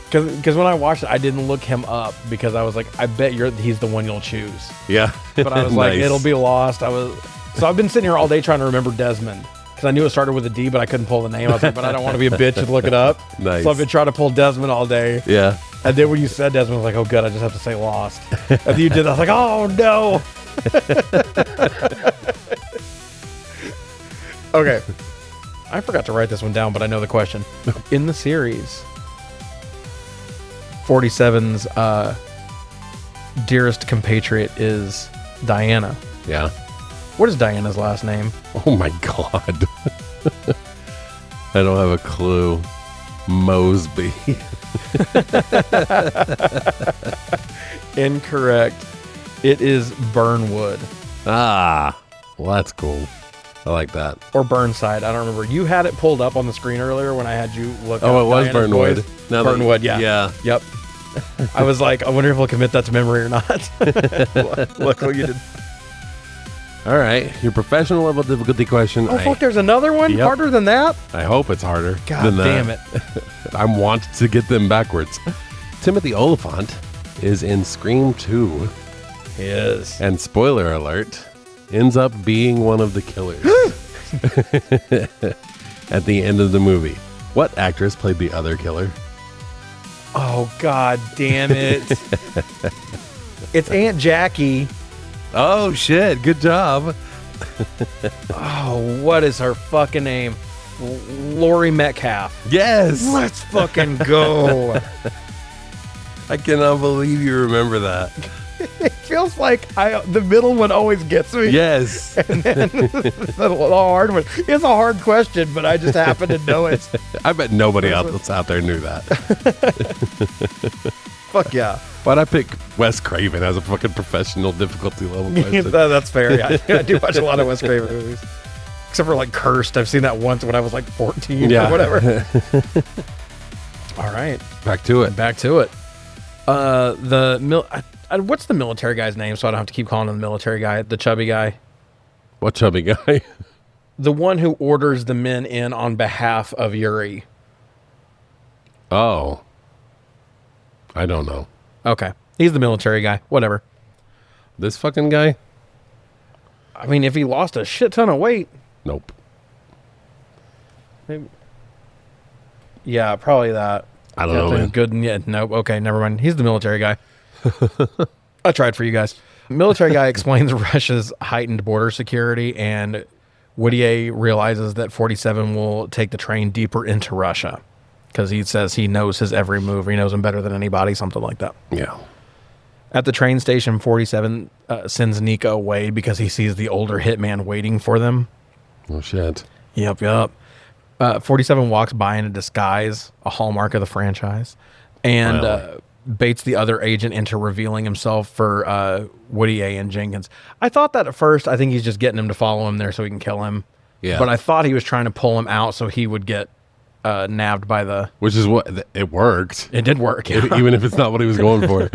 B: Because when I watched it, I didn't look him up because I was like, I bet he's the one you'll choose.
C: Yeah.
B: But I was like,
C: Nice.
B: it'll be Lost. So I've been sitting here all day trying to remember Desmond because I knew it started with a D, but I couldn't pull the name. I was like, but I don't want to be a bitch and look it up.
C: Nice.
B: So I've been trying to pull Desmond all day.
C: Yeah.
B: And then when you said Desmond, I was like, oh, good, I just have to say Lost. And then you did that. I was like, oh, no. Okay. I forgot to write this one down, but I know the question. In the series, 47's dearest compatriot is Diana.
C: Yeah.
B: What is Diana's last name?
C: Oh my God. I don't have a clue. Mosby.
B: Incorrect. It is Burnwood.
C: Ah, well, that's cool. I like that.
B: Or Burnside. I don't remember. You had it pulled up on the screen earlier when I had you look
C: Oh,
B: up
C: it was
B: Diana's
C: Burnwood.
B: voice.
C: Now that-
B: Burnwood, yeah.
C: Yeah.
B: Yep. I was like, I wonder if we'll commit that to memory or not. Look what you did.
C: All right. Your professional level difficulty question.
B: Oh, fuck, there's another one?
C: Yep.
B: Harder than that?
C: I hope it's harder
B: God
C: than that.
B: damn it.
C: I want to get them backwards. Timothy Olyphant is in Scream 2.
B: He is.
C: And spoiler alert, ends up being one of the killers at the end of the movie. What actress played the other killer?
B: Oh, God damn it. It's Aunt Jackie.
C: Oh, shit. Good job.
B: Oh, what is her fucking name? Lori Metcalf.
C: Yes.
B: Let's fucking go.
C: I cannot believe you remember that.
B: It feels like the middle one always gets me.
C: Yes.
B: And then the hard one. It's a hard question, but I just happen to know it.
C: I bet nobody else out there knew that.
B: Fuck yeah.
C: Why'd I pick Wes Craven as a fucking professional difficulty level question?
B: That's fair. Yeah. I do watch a lot of Wes Craven movies. Except for like Cursed. I've seen that once when I was like 14 or whatever. All right.
C: Back to it.
B: What's the military guy's name so I don't have to keep calling him the military guy, the chubby guy?
C: What chubby guy?
B: The one who orders the men in on behalf of Yuri.
C: Oh. I don't know.
B: Okay. He's the military guy. Whatever.
C: This fucking guy?
B: I mean, if he lost a shit ton of weight.
C: Nope.
B: Maybe. Yeah, probably that.
C: I don't know, man.
B: Good. Yeah, nope. Okay, never mind. He's the military guy. I tried for you guys. Military guy explains Russia's heightened border security, and Whittier realizes that 47 will take the train deeper into Russia because he says he knows his every move. He knows him better than anybody, something like that.
C: Yeah.
B: At the train station, 47 sends Nika away because he sees the older hitman waiting for them.
C: Oh, shit.
B: Yep. 47 walks by in a disguise, a hallmark of the franchise, and baits the other agent into revealing himself for Whittier and Jenkins. I thought that at first. I think he's just getting him to follow him there so he can kill him.
C: Yeah.
B: But I thought he was trying to pull him out so he would get nabbed by the...
C: Which is what... It worked.
B: It did work. Yeah.
C: Even if it's not what he was going for.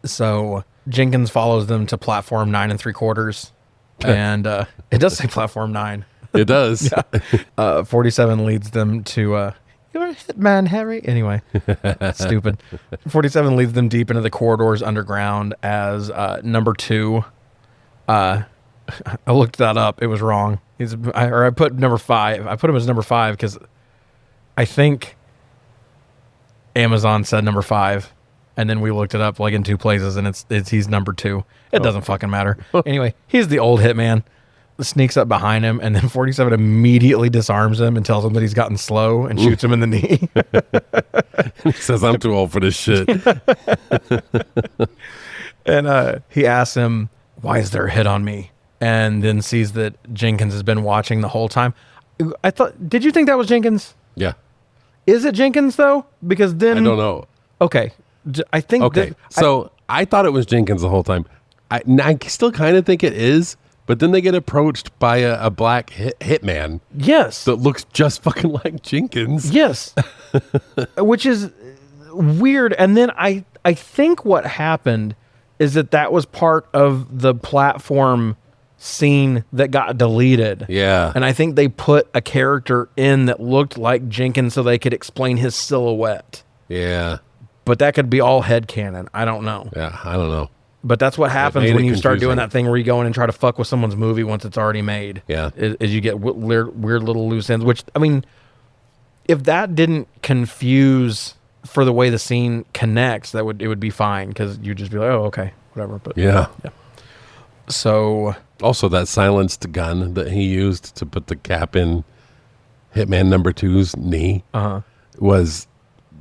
B: So Jenkins follows them to platform 9 3/4. And it does say platform 9.
C: It does.
B: Yeah. 47 leads them to... You're a hitman, Harry. Anyway, stupid. 47 leads them deep into the corridors underground as number 2. I looked that up. It was wrong. I put number 5. I put him as number 5 because I think Amazon said number 5. And then we looked it up like in 2 places, and he's number 2. It doesn't fucking matter. Anyway, he's the old hitman. Sneaks up behind him, and then 47 immediately disarms him and tells him that he's gotten slow and shoots him in the knee.
C: He says, I'm too old for this shit.
B: And he asks him, why is there a hit on me? And then sees that Jenkins has been watching the whole time. Did you think that was Jenkins?
C: Yeah.
B: Is it Jenkins, though? Because then...
C: I don't know.
B: Okay. I think...
C: Okay. I thought it was Jenkins the whole time. I still kind of think it is. But then they get approached by a black hitman.
B: Yes.
C: That looks just fucking like Jenkins.
B: Yes. Which is weird. And then I think what happened is that was part of the platform scene that got deleted.
C: Yeah.
B: And I think they put a character in that looked like Jenkins so they could explain his silhouette.
C: Yeah.
B: But that could be all headcanon. I don't know.
C: Yeah, I don't know.
B: But that's what happens when you start doing that thing where you go in and try to fuck with someone's movie once it's already made.
C: Yeah.
B: Is you get weird little loose ends, which, I mean, if that didn't confuse for the way the scene connects, it would be fine because you'd just be like, oh, okay, whatever. But
C: yeah.
B: So.
C: Also, that silenced gun that he used to put the cap in Hitman number 2's knee was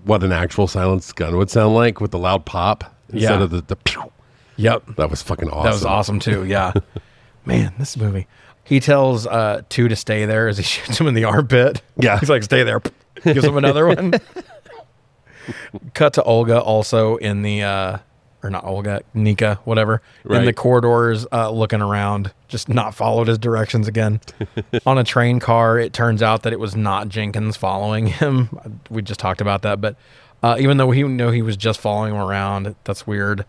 C: what an actual silenced gun would sound like with the loud pop instead of the pew.
B: Yep.
C: That was fucking awesome.
B: That was awesome too, yeah. Man, this movie. He tells 2 to stay there as he shoots him in the armpit.
C: Yeah.
B: He's like, stay there. Gives him another one. Cut to Olga also in the, or not Olga, Nika, whatever.
C: Right.
B: In the corridors looking around, just not followed his directions again. On a train car, it turns out that it was not Jenkins following him. We just talked about that, but even though he knew he was just following him around, that's weird.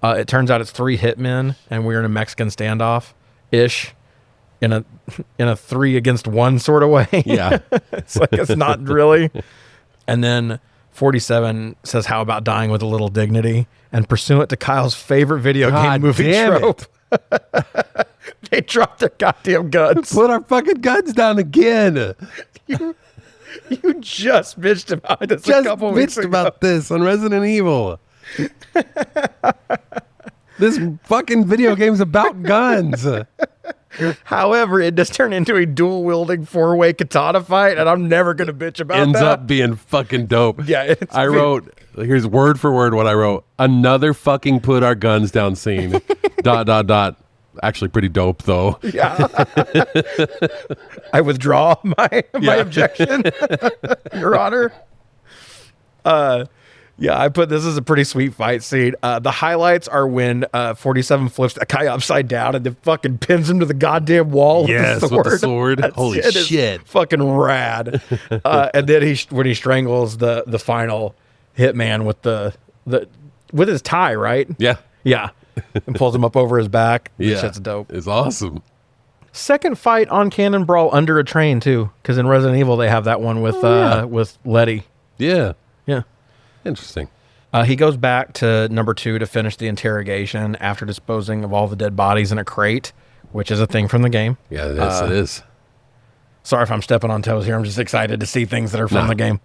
B: It turns out it's 3 hitmen, and we're in a Mexican standoff-ish, in a 3 against 1 sort of way.
C: Yeah.
B: It's like it's not really. And then 47 says, how about dying with a little dignity? And pursuant to Kyle's favorite video game movie trope, they dropped their goddamn guns.
C: Put our fucking guns down again.
B: You just bitched about this
C: Just
B: a couple weeks ago.
C: about this on Resident Evil. This fucking video game's about guns.
B: However, it does turn into a dual-wielding 4-way katana fight, and I'm never going to bitch about
C: Ends
B: that.
C: up being fucking dope.
B: Yeah,
C: I wrote, here's word for word what I wrote. Another fucking put our guns down scene. ... Actually pretty dope, though.
B: Yeah. I withdraw my objection, Your Honor. Yeah, I put this as a pretty sweet fight scene. The highlights are when 47 flips that guy upside down and then fucking pins him to the goddamn wall
C: Yes, with the sword. Holy shit.
B: Fucking rad. And then when he strangles the final hitman with his tie, right?
C: Yeah.
B: Yeah. And pulls him up over his back.
C: Yeah.
B: That's dope.
C: It's awesome.
B: Second fight on Canon Brawl under a train, too. Because in Resident Evil, they have that one with Letty.
C: Yeah.
B: Yeah.
C: Interesting.
B: He goes back to number 2 to finish the interrogation after disposing of all the dead bodies in a crate, which is a thing from the game.
C: Yeah, it is.
B: Sorry if I'm stepping on toes here. I'm just excited to see things that are from the game.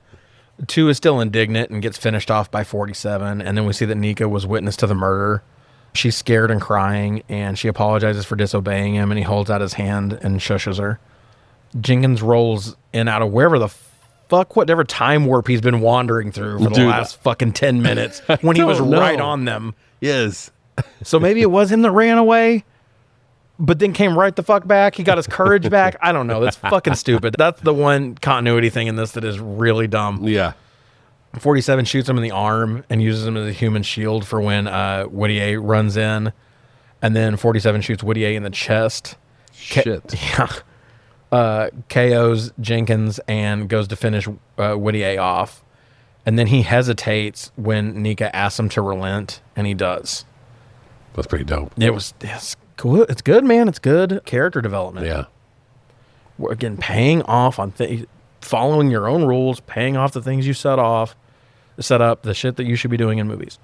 B: 2 is still indignant and gets finished off by 47. And then we see that Nika was witness to the murder. She's scared and crying, and she apologizes for disobeying him, and he holds out his hand and shushes her. Jenkins rolls in out of wherever the fuck, whatever time warp he's been wandering through for the last fucking 10 minutes when he was right on them.
C: Yes.
B: So maybe it was him that ran away, but then came right the fuck back. He got his courage back. I don't know. That's fucking stupid. That's the one continuity thing in this that is really dumb.
C: Yeah.
B: 47 shoots him in the arm and uses him as a human shield for when Whittier runs in. And then 47 shoots Whittier in the chest.
C: Shit.
B: KOs Jenkins and goes to finish Whittier off. And then he hesitates when Nika asks him to relent, and he does.
C: That's pretty dope.
B: It's cool. It's good, man. It's good character development.
C: Yeah.
B: We're, again, paying off on following your own rules, paying off the things you set up, the shit that you should be doing in movies.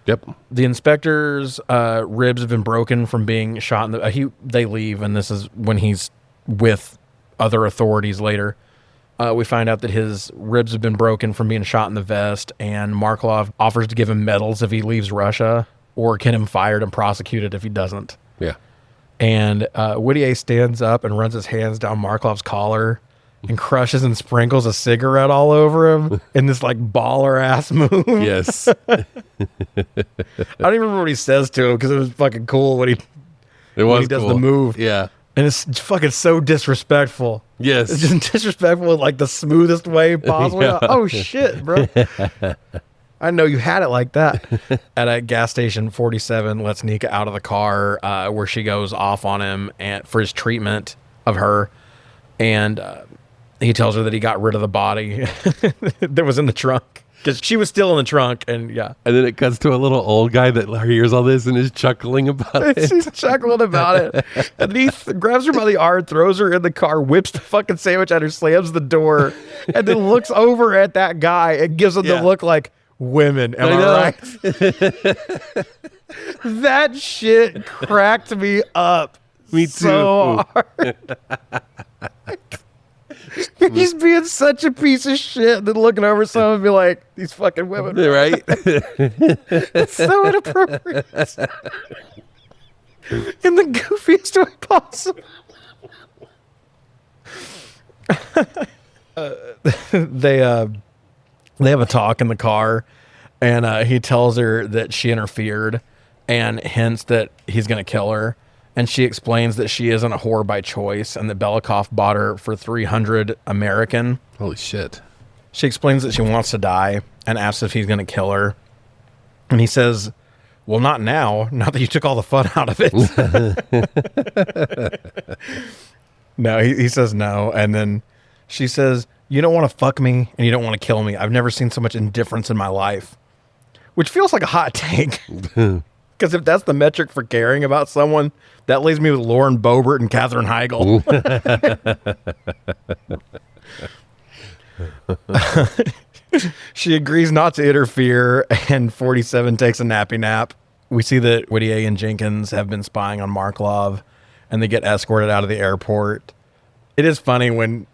C: Yep.
B: The inspector's ribs have been broken from being shot. They leave, and this is when he's with other authorities later. We find out that his ribs have been broken from being shot in the vest, and Markov offers to give him medals if he leaves Russia, or get him fired and prosecuted if he doesn't.
C: Yeah.
B: And Whittier stands up and runs his hands down Markov's collar and crushes and sprinkles a cigarette all over him in this like baller ass move.
C: Yes.
B: I don't even remember what he says to him because it was fucking cool when he does
C: cool.
B: the move.
C: Yeah.
B: And it's fucking so disrespectful.
C: Yes.
B: It's just disrespectful in like the smoothest way possible.
C: Yeah.
B: Oh shit, bro. I know you had it like that. At a gas station, 47 lets Nika out of the car where she goes off on him for his treatment of her. And he tells her that he got rid of the body that was in the trunk. Because she was still in the trunk, and yeah.
C: And then it cuts to a little old guy that hears all this and is chuckling about it.
B: She's chuckling about it. And he grabs her by the arm, throws her in the car, whips the fucking sandwich at her, slams the door, and then looks over at that guy and gives him the look like, women, am I right? That shit cracked me up.
C: Me too.
B: So hard. He's being such a piece of shit and then looking over someone and be like, these fucking women.
C: Right?
B: It's so inappropriate. In the goofiest way possible. They have a talk in the car, and he tells her that she interfered and hints that he's going to kill her. And she explains that she isn't a whore by choice and that Belikov bought her for 300 American.
C: Holy shit.
B: She explains that she wants to die and asks if he's going to kill her. And he says, well, not now. Not that you took all the fun out of it. No, he says no. And then she says, you don't want to fuck me and you don't want to kill me. I've never seen so much indifference in my life. Which feels like a hot take. Because if that's the metric for caring about someone, that leaves me with Lauren Boebert and Katherine Heigl. She agrees not to interfere, and 47 takes a nappy nap. We see that Whittier and Jenkins have been spying on Markov, and they get escorted out of the airport. It is funny when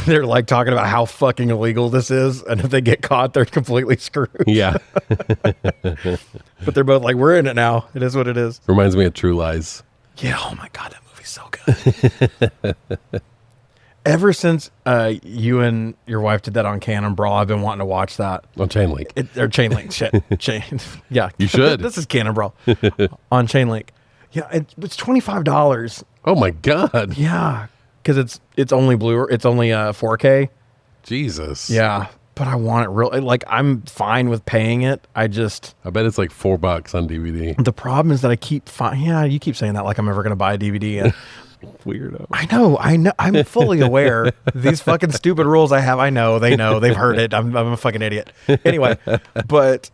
B: they're like talking about how fucking illegal this is, and if they get caught, they're completely screwed.
C: Yeah.
B: But they're both like, we're in it now. It is what it is.
C: Reminds me of True Lies.
B: Yeah. Oh my god, that movie's so good. Ever since you and your wife did that on Canon Brawl, I've been wanting to watch that
C: On Chain Link.
B: or Chain Link. Shit, Chain. Yeah,
C: You should.
B: This is Canon Brawl on Chain Link. Yeah, it's $25.
C: Oh my God.
B: Yeah, because it's only blue. It's only 4K.
C: Jesus.
B: Yeah, but I want it real. Like, I'm fine with paying it. I
C: bet it's like $4 on DVD.
B: the problem is that I keep yeah, you keep saying that like I'm ever gonna buy a DVD. And
C: Weirdo.
B: I know. I'm fully aware. These fucking stupid rules I have. I know. They know. They've heard it. I'm a fucking idiot. Anyway, but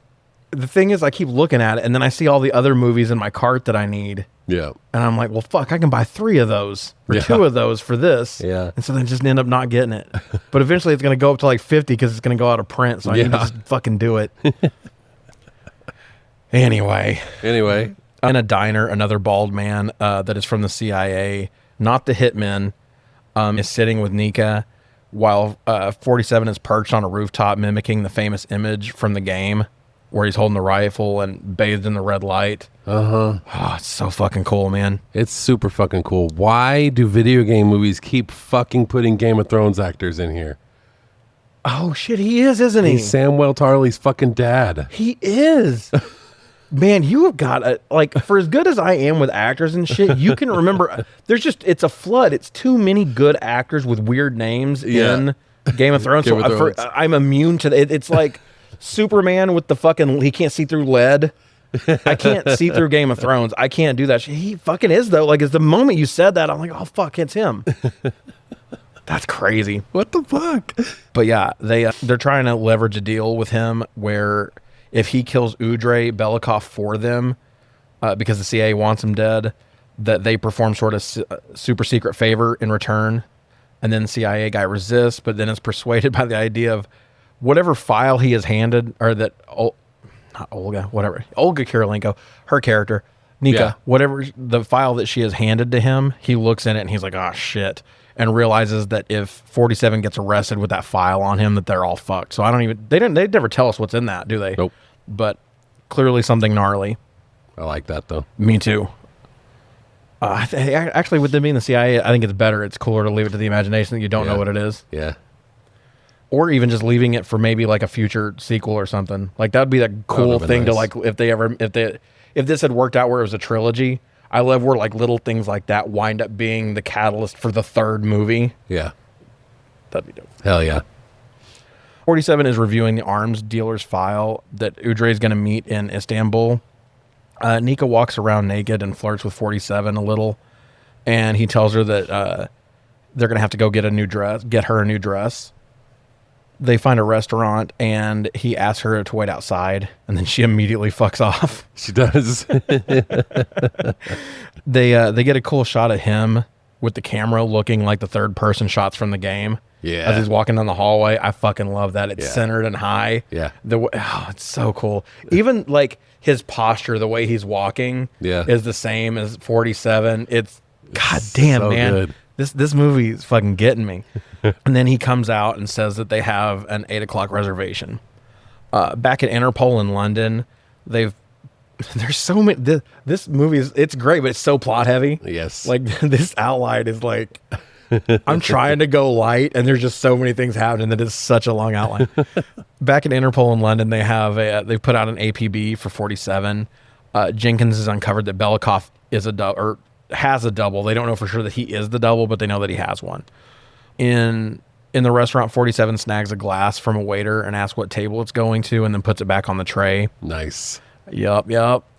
B: the thing is, I keep looking at it, and then I see all the other movies in my cart that I need.
C: Yeah.
B: And I'm like, well, fuck, I can buy 3 of those or
C: Yeah.
B: 2 of those for this.
C: Yeah.
B: And so then just end up not getting it. But eventually it's going to go up to like 50 because it's going to go out of print. So I need to just fucking do it. Anyway. In a diner, another bald man that is from the CIA, not the hitman, is sitting with Nika while 47 is perched on a rooftop mimicking the famous image from the game where he's holding the rifle and bathed in the red light. Oh, it's so fucking cool, man.
C: It's super fucking cool. Why do video game movies keep fucking putting Game of Thrones actors in here?
B: Oh, shit, he is, isn't he?
C: He's Samwell Tarly's fucking dad.
B: He is. Man, you have got like, for as good as I am with actors and shit, you can remember, it's a flood. It's too many good actors with weird names in Game of Thrones. I'm immune to it. It's like Superman with the fucking, he can't see through lead. I can't see through Game of Thrones. I can't do that shit. He fucking is, though. Like, it's the moment you said that, I'm like, oh, fuck, it's him. That's crazy.
C: What the fuck?
B: But yeah, they're trying to leverage a deal with him where if he kills Dougray Belikov for them, because the CIA wants him dead, that they perform sort of super secret favor in return. And then the CIA guy resists, but then is persuaded by the idea of whatever file he is handed, or that, not Olga, whatever, Olga Kurylenko, her character, Nika, whatever the file that she has handed to him, he looks in it and he's like, oh shit. And realizes that if 47 gets arrested with that file on him, that they're all fucked. So they never tell us what's in that, do they?
C: Nope.
B: But clearly something gnarly.
C: I like that, though.
B: Me too. Actually, with them being the CIA, I think it's better. It's cooler to leave it to the imagination that you don't know what it is.
C: Yeah.
B: Or even just leaving it for maybe like a future sequel or something. Like, that would be a cool thing to like, if this had worked out where it was a trilogy. I love where like little things like that wind up being the catalyst for the 3rd movie.
C: Yeah.
B: That'd be dope.
C: Hell yeah.
B: 47 is reviewing the arms dealer's file that Dougray is going to meet in Istanbul. Nika walks around naked and flirts with 47 a little. And he tells her that they're going to have to go get her a new dress. They find a restaurant and he asks her to wait outside, and then she immediately fucks off.
C: She does.
B: They get a cool shot of him with the camera looking like the 3rd person shots from the game.
C: Yeah.
B: As he's walking down the hallway. I fucking love that. It's centered and high.
C: Yeah.
B: It's so cool. Even like his posture, the way he's walking is the same as 47. It's god damn, so man. Good. This movie is fucking getting me. And then he comes out and says that they have an 8:00 reservation. Back at Interpol in London, there's so many. This movie it's great, but it's so plot heavy.
C: Yes.
B: Like, this outline is like, I'm trying to go light, and there's just so many things happening that it's such a long outline. Back at Interpol in London, they put out an APB for 47. Jenkins has uncovered that Belikov is has a double. They don't know for sure that he is the double, but they know that he has one. In the restaurant, 47 snags a glass from a waiter and asks what table it's going to, and then puts it back on the tray.
C: Nice.
B: Yup.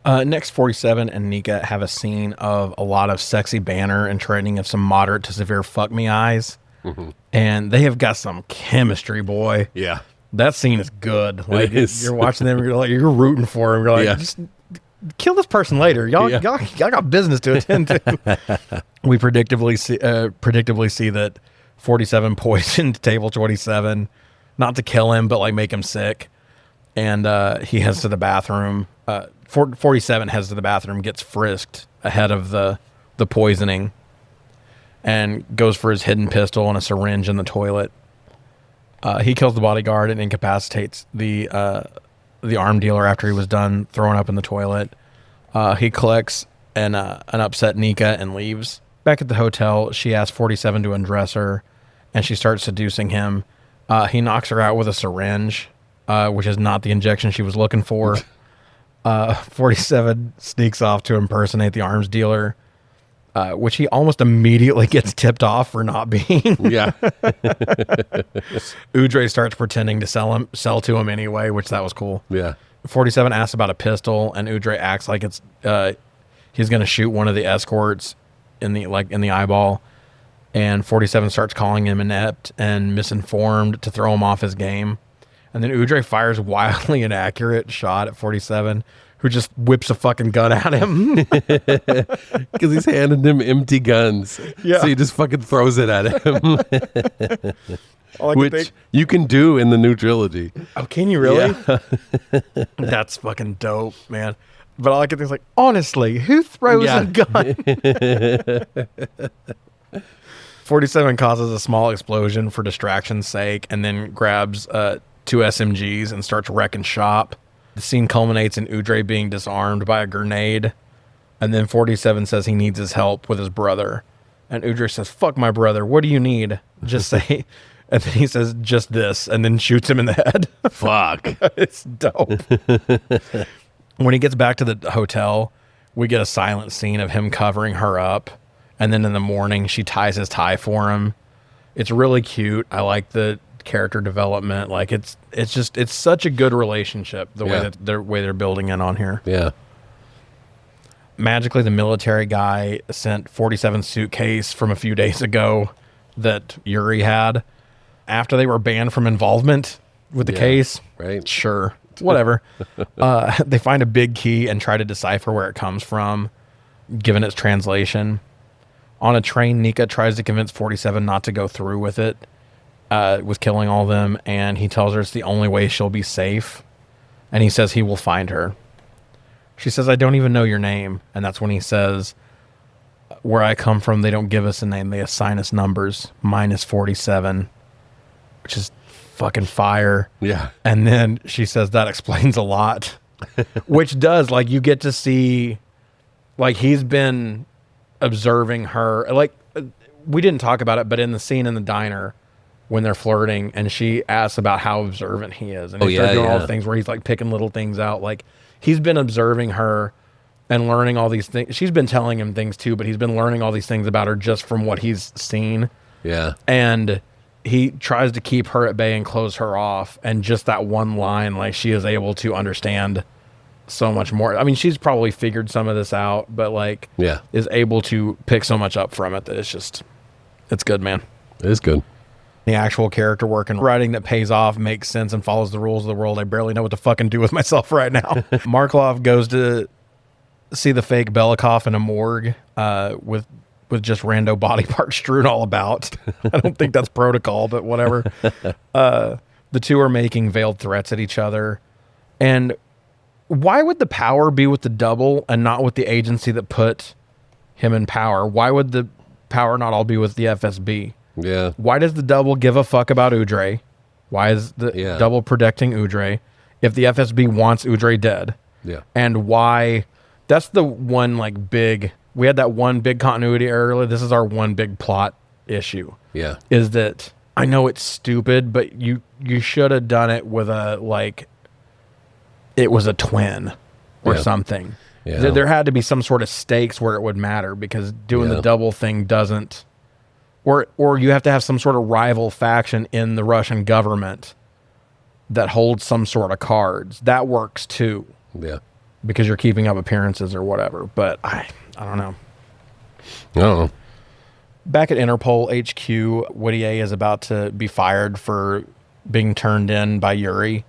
B: Next, 47 and Nika have a scene of a lot of sexy banter and trading of some moderate to severe fuck me eyes. Mm-hmm. And they have got some chemistry, boy.
C: Yeah.
B: That scene is good. Like,
C: you're
B: watching them, you're rooting for them. You're like, just kill this person later. Y'all got business to attend to. We predictably see that 47 poisoned table 27, not to kill him, but like make him sick. And he heads to the bathroom. 47 heads to the bathroom, gets frisked ahead of the poisoning. and goes for his hidden pistol and a syringe in the toilet. He kills the bodyguard and incapacitates the arm dealer after he was done throwing up in the toilet. He collects an upset Nika and leaves. Back at the hotel, she asks 47 to undress her, and she starts seducing him. He knocks her out with a syringe, which is not the injection she was looking for. 47 sneaks off to impersonate the arms dealer, which he almost immediately gets tipped off for not being.
C: Yeah.
B: Dougray starts pretending to sell to him anyway, which that was cool.
C: Yeah.
B: 47 asks about a pistol, and Dougray acts like it's he's going to shoot one of the escorts in the eyeball. And 47 starts calling him inept and misinformed to throw him off his game. And then Dougray fires a wildly inaccurate shot at 47, who just whips a fucking gun at him.
C: Because he's handing him empty guns.
B: Yeah.
C: So he just fucking throws it at him. Which you can do in the new trilogy.
B: Oh, can you really?
C: Yeah.
B: That's fucking dope, man. But all I can think is like, honestly, who throws a gun? 47 causes a small explosion for distraction's sake and then grabs 2 SMGs and starts wrecking shop. The scene culminates in Dougray being disarmed by a grenade. And then 47 says he needs his help with his brother. And Dougray says, fuck my brother. What do you need? Just say... And then he says, just this, and then shoots him in the head.
C: Fuck.
B: It's dope. When he gets back to the hotel, we get a silent scene of him covering her up. And then in the morning, she ties his tie for him. It's really cute. I like the character development. Like it's such a good relationship, the way they're building it on here.
C: Yeah.
B: Magically, the military guy sent 47's suitcase from a few days ago that Yuri had. After they were banned from involvement with the case,
C: right?
B: Sure, whatever. They find a big key and try to decipher where it comes from, given its translation. On a train, Nika tries to convince 47 not to go through with it, with killing all of them, and he tells her it's the only way she'll be safe, and he says he will find her. She says, I don't even know your name, and that's when he says, where I come from, they don't give us a name, they assign us numbers, minus 47. Which is fucking fire.
C: Yeah.
B: And then she says that explains a lot. Which does, like, you get to see, like, he's been observing her. Like, we didn't talk about it, but in the scene in the diner when they're flirting and she asks about how observant he is. And he starts doing all the things where he's, like, picking little things out. Like, he's been observing her and learning all these things. She's been telling him things, too, but he's been learning all these things about her just from what he's seen.
C: Yeah.
B: And... he tries to keep her at bay and close her off. And just that one line, like, she is able to understand so much more. I mean, she's probably figured some of this out, but, like, is able to pick so much up from it that it's good, man.
C: It is good.
B: The actual character work and writing that pays off, makes sense, and follows the rules of the world. I barely know what to fucking do with myself right now. Markov goes to see the fake Belikov in a morgue with just rando body parts strewn all about. I don't think that's protocol, but whatever. The two are making veiled threats at each other. And why would the power be with the double and not with the agency that put him in power? Why would the power not all be with the FSB?
C: Yeah.
B: Why does the double give a fuck about Dougray? Why is the double protecting Dougray if the FSB wants Dougray dead?
C: Yeah.
B: And why... that's the one, like, big... we had that one big continuity error earlier. This is our one big plot issue. Yeah. Is that I know it's stupid, but you should have done it with a, like, it was a twin or something. Yeah. There had to be some sort of stakes where it would matter, because doing the double thing doesn't, or you have to have some sort of rival faction in the Russian government that holds some sort of cards. That works too. Yeah. Because you're keeping up appearances or whatever. But I don't know.
C: I don't know.
B: Back at Interpol HQ, Whittier is about to be fired for being turned in by Yuri.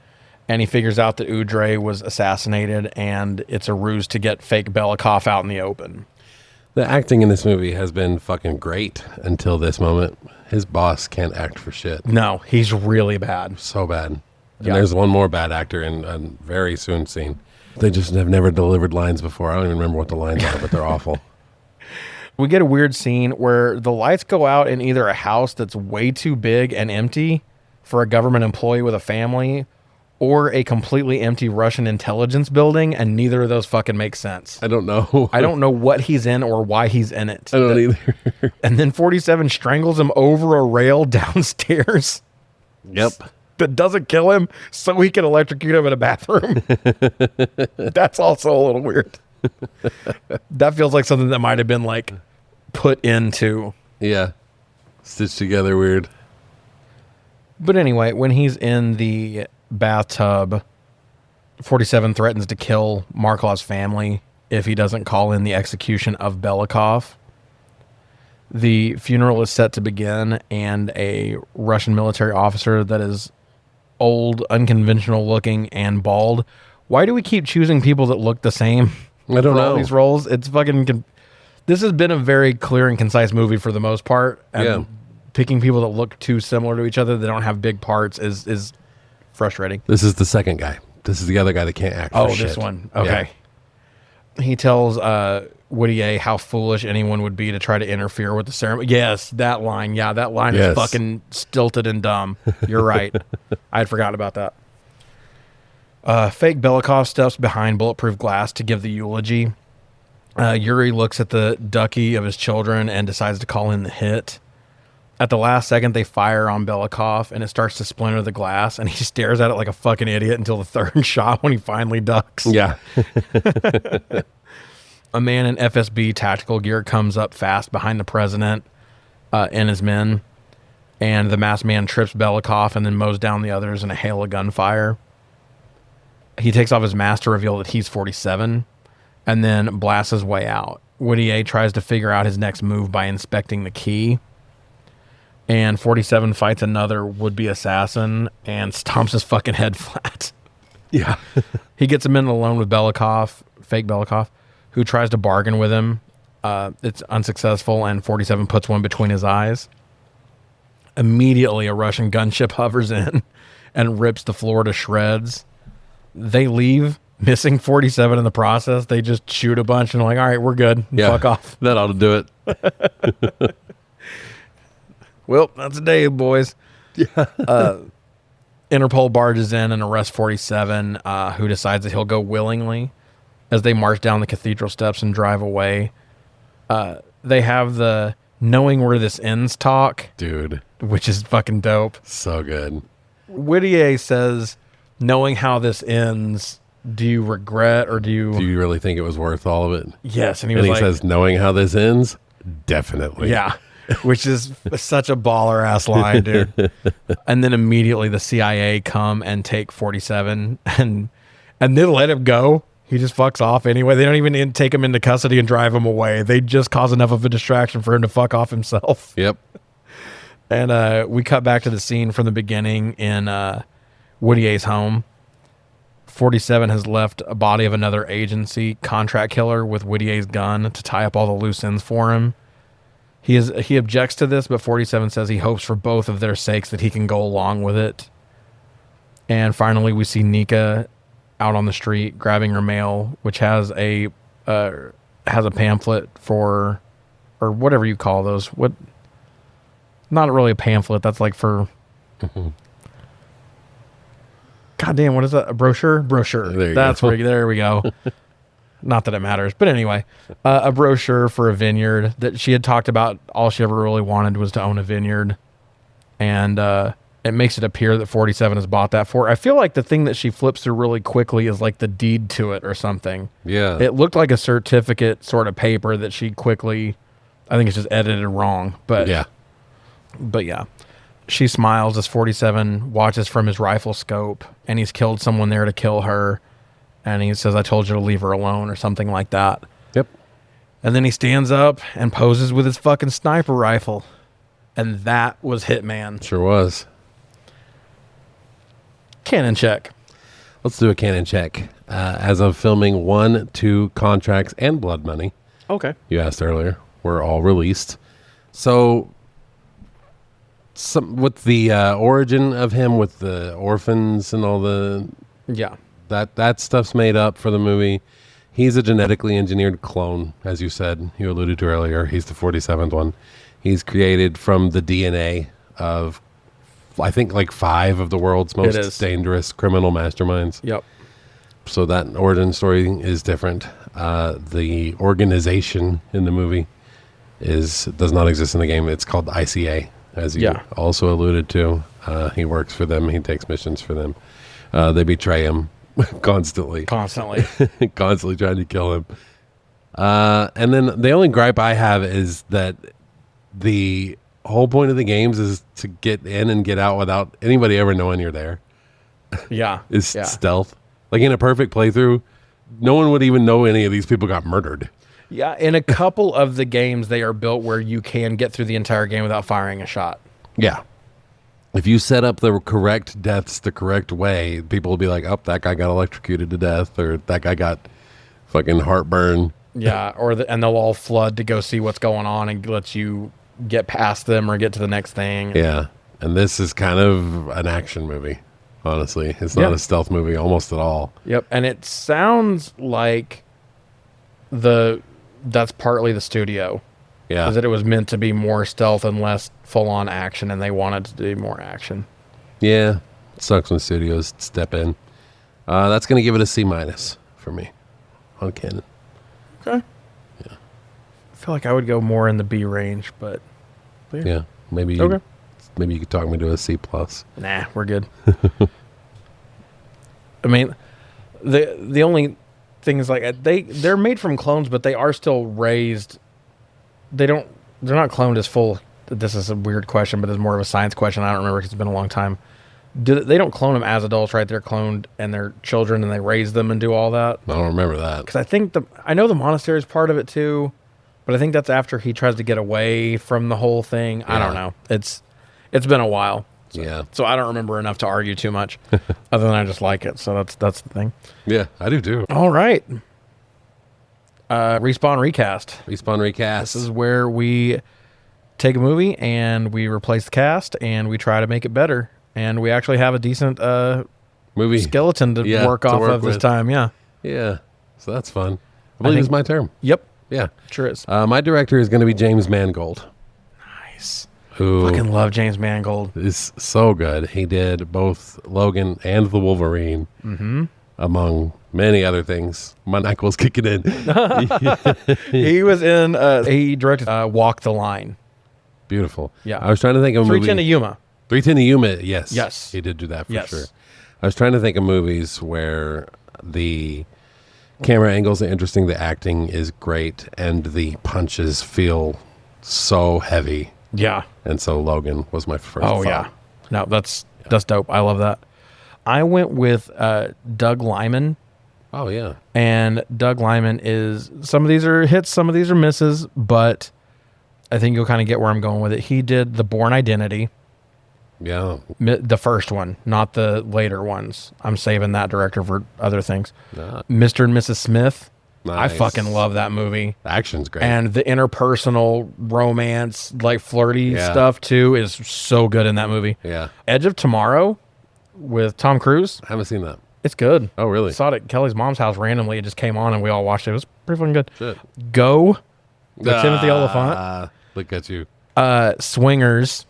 B: And he figures out that Dougray was assassinated and it's a ruse to get fake Belikov out in the open.
C: The acting in this movie has been fucking great until this moment. His boss can't act for shit.
B: No, he's really bad.
C: So bad. And there's one more bad actor in a very soon scene. They just have never delivered lines before. I don't even remember what the lines are, but they're awful.
B: We get a weird scene where the lights go out in either a house that's way too big and empty for a government employee with a family, or a completely empty Russian intelligence building, and neither of those fucking make sense.
C: I don't know.
B: I don't know what he's in or why he's in it.
C: I don't either.
B: And then 47 strangles him over a rail downstairs.
C: Yep.
B: That doesn't kill him, so he can electrocute him in a bathroom. That's also a little weird. That feels like something that might have been like put into.
C: Yeah. Stitched together weird.
B: But anyway, when he's in the bathtub, 47 threatens to kill Markov's family if he doesn't call in the execution of Belikov. The funeral is set to begin, and a Russian military officer that is old, unconventional looking, and bald. Why do we keep choosing people that look the same?
C: I don't know.
B: All these roles. It's fucking. This has been a very clear and concise movie for the most part. And
C: yeah.
B: Picking people that look too similar to each other that don't have big parts is frustrating.
C: This is the second guy. This is the other guy that can't act.
B: Oh, this one. Okay. Yeah. He tells Woody A how foolish anyone would be to try to interfere with the ceremony. Yes, that line. Yeah, that line is fucking stilted and dumb. You're right. I had forgotten about that. Fake Belikov steps behind bulletproof glass to give the eulogy. Yuri looks at the ducky of his children and decides to call in the hit. At the last second, they fire on Belikov, and it starts to splinter the glass, and he stares at it like a fucking idiot until the third shot when he finally ducks.
C: Yeah.
B: A man in FSB tactical gear comes up fast behind the president and his men, and the masked man trips Belikov and then mows down the others in a hail of gunfire. He takes off his mask to reveal that he's 47, and then blasts his way out. Woody A tries to figure out his next move by inspecting the key. And 47 fights another would-be assassin and stomps his fucking head flat.
C: Yeah.
B: He gets him in alone with Belikov, fake Belikov, who tries to bargain with him. It's unsuccessful, and 47 puts one between his eyes. Immediately, a Russian gunship hovers in and rips the floor to shreds. They leave, missing 47 in the process. They just shoot a bunch and are like, all right, we're good.
C: Yeah,
B: fuck off.
C: That ought to do it.
B: Well, that's a day, boys. Yeah. Interpol barges in and arrests 47, who decides that he'll go willingly. As they march down the cathedral steps and drive away, they have the knowing where this ends talk.
C: Dude.
B: Which is fucking dope.
C: So good.
B: Whittier says, knowing how this ends, do you regret or do you
C: really think it was worth all of it?
B: Yes. And
C: he says, knowing how this ends, definitely.
B: Yeah. Which is such a baller ass line, dude. And then immediately the CIA come and take 47 and they let him go. He just fucks off anyway. They don't even take him into custody and drive him away. They just cause enough of a distraction for him to fuck off himself.
C: Yep.
B: And we cut back to the scene from the beginning in Woodier's home. 47 has left a body of another agency contract killer with Woodier's gun to tie up all the loose ends for him. He objects to this, but 47 says he hopes for both of their sakes that he can go along with it. And finally, we see Nika out on the street grabbing her mail, which has a pamphlet for, or whatever you call those. What? Not really a pamphlet. That's like for. Goddamn, what is that? A brochure? Brochure. There we go. Not that it matters, but anyway, a brochure for a vineyard that she had talked about. All she ever really wanted was to own a vineyard, and it makes it appear that 47 has bought that for her. I feel like the thing that she flips through really quickly is like the deed to it or something.
C: Yeah,
B: it looked like a certificate sort of paper that she quickly. I think it's just edited wrong, but yeah. She smiles as 47 watches from his rifle scope, and he's killed someone there to kill her. And he says, I told you to leave her alone or something like that.
C: Yep.
B: And then he stands up and poses with his fucking sniper rifle. And that was Hitman.
C: Sure was.
B: Canon check.
C: Let's do a canon check. As of filming 1, 2 contracts and Blood Money.
B: Okay.
C: You asked earlier. Were all released. So, with the origin of him with the orphans and all the...
B: Yeah.
C: That stuff's made up for the movie. He's a genetically engineered clone, as you said. You alluded to earlier. He's the 47th one. He's created from the DNA of, I think, like 5 of the world's most dangerous criminal masterminds.
B: Yep.
C: So that origin story is different. The organization in the movie does not exist in the game. It's called ICA, as you also alluded to. He works for them. He takes missions for them. They betray him constantly constantly trying to kill him. And then the only gripe I have is that the whole point of the games is to get in and get out without anybody ever knowing you're there. Stealth. Like in a perfect playthrough, no one would even know any of these people got murdered.
B: Yeah, in a couple of the games, they are built where you can get through the entire game without firing a shot.
C: Yeah. If you set up the correct deaths the correct way, people will be like, oh, that guy got electrocuted to death, or that guy got fucking heartburn.
B: Yeah, and they'll all flood to go see what's going on and let you get past them or get to the next thing.
C: Yeah, and this is kind of an action movie, honestly. It's not a stealth movie almost at all.
B: Yep, and it sounds like that's partly the studio.
C: Yeah.
B: Because it was meant to be more stealth and less full-on action, and they wanted to do more action.
C: Yeah, it sucks when studios step in. That's going to give it a C- for me on Canon.
B: Okay.
C: Yeah.
B: I feel like I would go more in the B range, but
C: yeah, maybe you could talk me to a C+.
B: Nah, we're good. I mean, the only thing is like they're made from clones, but they are still raised. They're not cloned as full. This is a weird question, but it's more of a science question. I don't remember because it's been a long time. They don't clone them as adults, right? They're cloned and they're children, and they raise them and do all that.
C: I don't remember that.
B: Because I know the monastery is part of it too, but I think that's after he tries to get away from the whole thing. Yeah. I don't know. It's been a while. So I don't remember enough to argue too much, other than I just like it. So that's the thing.
C: Yeah, I do too.
B: All right. Respawn Recast.
C: This
B: is where we take a movie and we replace the cast and we try to make it better. And we actually have a decent
C: movie
B: skeleton to work off of this time. Yeah.
C: Yeah. So that's fun. I believe it's my term.
B: Yep.
C: Yeah.
B: Sure is.
C: My director is going to be James Mangold.
B: Nice.
C: Who
B: fucking love James Mangold.
C: Is so good. He did both Logan and the Wolverine.
B: Mm-hmm.
C: Among many other things. My knuckles kicking in.
B: He was in, he directed Walk the Line.
C: Beautiful.
B: Yeah.
C: I was trying to think of a movie.
B: 310 to Yuma.
C: 310 to Yuma, yes.
B: Yes.
C: He did do that for sure. I was trying to think of movies where the camera angles are interesting, the acting is great, and the punches feel so heavy.
B: Yeah.
C: And so Logan was my first thought.
B: Yeah. No, that's dope. I love that. I went with Doug Liman.
C: Oh, yeah.
B: And Doug Liman is, some of these are hits, some of these are misses, but I think you'll kind of get where I'm going with it. He did The Bourne Identity.
C: Yeah.
B: The first one, not the later ones. I'm saving that director for other things. Mr. and Mrs. Smith. Nice. I fucking love that movie.
C: The action's great.
B: And the interpersonal romance, like flirty stuff too, is so good in that movie.
C: Yeah.
B: Edge of Tomorrow with Tom Cruise.
C: I haven't seen that.
B: It's good.
C: Oh, really?
B: I saw it at Kelly's mom's house randomly. It just came on and we all watched it. It was pretty fucking good.
C: Shit.
B: Go with Timothy Olyphant.
C: Look at you.
B: Swingers.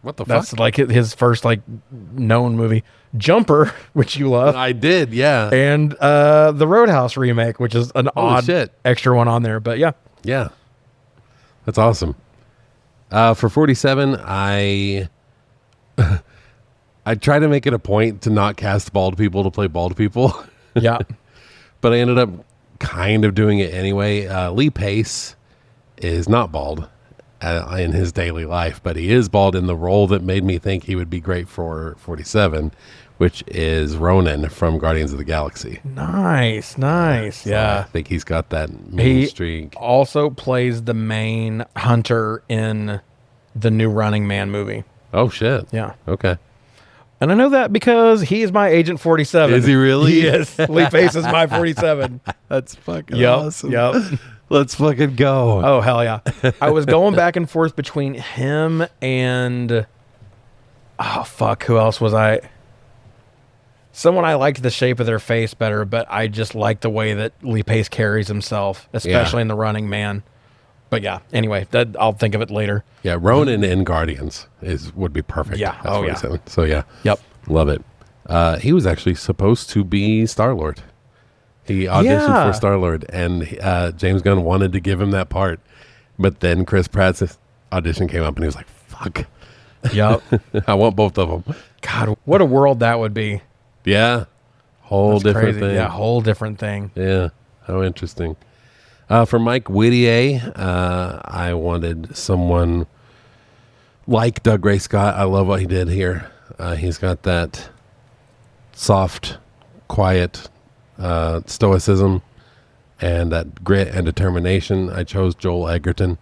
C: What the fuck?
B: That's like his first like known movie. Jumper, which you love.
C: I did, yeah.
B: And the Roadhouse remake, which is an odd extra one on there. But yeah.
C: Yeah. That's awesome. For 47, I try to make it a point to not cast bald people to play bald people.
B: Yeah.
C: But I ended up kind of doing it anyway. Lee Pace is not bald in his daily life, but he is bald in the role that made me think he would be great for 47, which is Ronan from Guardians of the Galaxy.
B: Nice. Yeah.
C: I think he's got that mean streak.
B: Also plays the main hunter in the new Running Man movie.
C: Oh, shit.
B: Yeah.
C: Okay.
B: And I know that because he is my Agent 47.
C: Is he really?
B: He is. Lee Pace is my 47.
C: That's fucking awesome.
B: Yep.
C: Let's fucking go.
B: Oh, hell yeah. I was going back and forth between him and... Oh, fuck. Who else was I... someone I liked the shape of their face better, but I just like the way that Lee Pace carries himself, especially in The Running Man. But yeah, anyway, I'll think of it later.
C: Yeah, Ronan in Guardians would be perfect.
B: Yeah.
C: That's what he said. So yeah.
B: Yep.
C: Love it. He was actually supposed to be Star-Lord. He auditioned for Star-Lord, and James Gunn wanted to give him that part. But then Chris Pratt's audition came up, and he was like, fuck.
B: Yep.
C: I want both of them.
B: God, what a world that would be.
C: Yeah. That's different thing.
B: Yeah, whole different thing.
C: Yeah. How interesting. For Mike Whittier, I wanted someone like Dougray Scott. I love what he did here. He's got that soft, quiet stoicism and that grit and determination. I chose Joel Edgerton.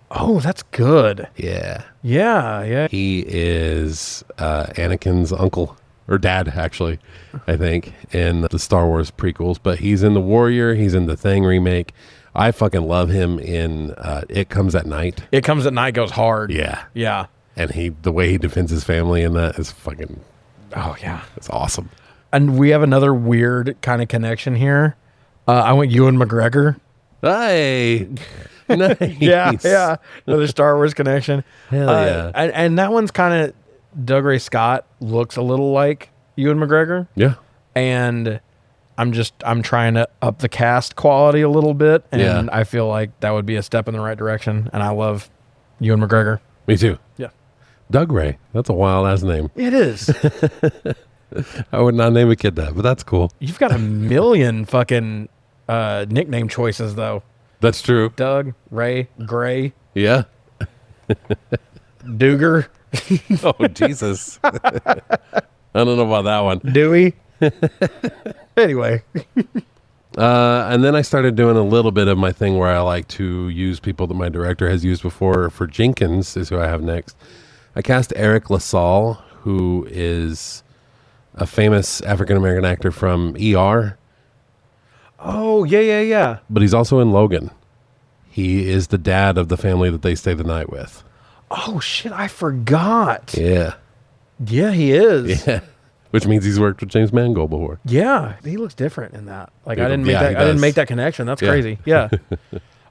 B: Oh, that's good.
C: Yeah.
B: Yeah.
C: He is Anakin's uncle. Or dad, actually, I think, in the Star Wars prequels. But he's in The Warrior. He's in the Thing remake. I fucking love him in It Comes at Night.
B: It Comes at Night goes hard.
C: Yeah.
B: Yeah.
C: And the way he defends his family in that is fucking...
B: Oh, yeah.
C: It's awesome.
B: And we have another weird kind of connection here. I went Ewan McGregor.
C: Hey! Nice.
B: Yeah. Another Star Wars connection.
C: Hell yeah.
B: And that one's kind of... Dougray Scott looks a little like Ewan McGregor.
C: Yeah.
B: And I'm trying to up the cast quality a little bit. And I feel like that would be a step in the right direction. And I love Ewan McGregor.
C: Me too.
B: Yeah.
C: Dougray. That's a wild ass name.
B: It is.
C: I would not name a kid that, but that's cool.
B: You've got a million fucking nickname choices, though.
C: That's true.
B: Doug, Ray, Gray.
C: Yeah.
B: Duger.
C: Oh, Jesus. I don't know about that one.
B: Dewey. Anyway.
C: And then I started doing a little bit of my thing where I like to use people that my director has used before. For Jenkins is who I have next. I cast Eric LaSalle, who is a famous African-American actor from ER.
B: Oh, yeah.
C: But he's also in Logan. He is the dad of the family that they stay the night with.
B: Oh, shit, I forgot.
C: Yeah.
B: Yeah, he is.
C: Yeah. Which means he's worked with James Mangold before.
B: Yeah, he looks different in that. Like,
C: Yeah,
B: I didn't make that connection. That's crazy. Yeah.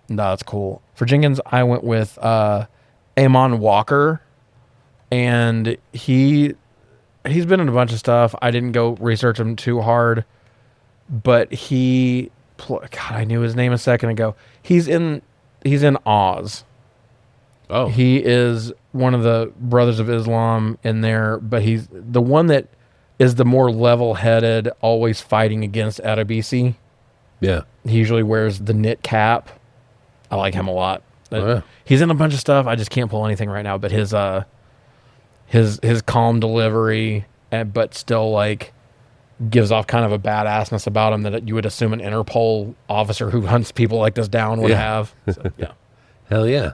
B: No, that's cool. For Jenkins, I went with Amon Walker, and he's been in a bunch of stuff. I didn't go research him too hard, but God, I knew his name a second ago. He's in Oz.
C: Oh.
B: He is one of the Brothers of Islam in there, but he's the one that is the more level-headed, always fighting against Adabisi.
C: Yeah.
B: He usually wears the knit cap. I like him a lot.
C: Oh, yeah.
B: He's in a bunch of stuff. I just can't pull anything right now, but his calm delivery, but still like gives off kind of a badassness about him that you would assume an Interpol officer who hunts people like this down would have. So, yeah.
C: Hell yeah.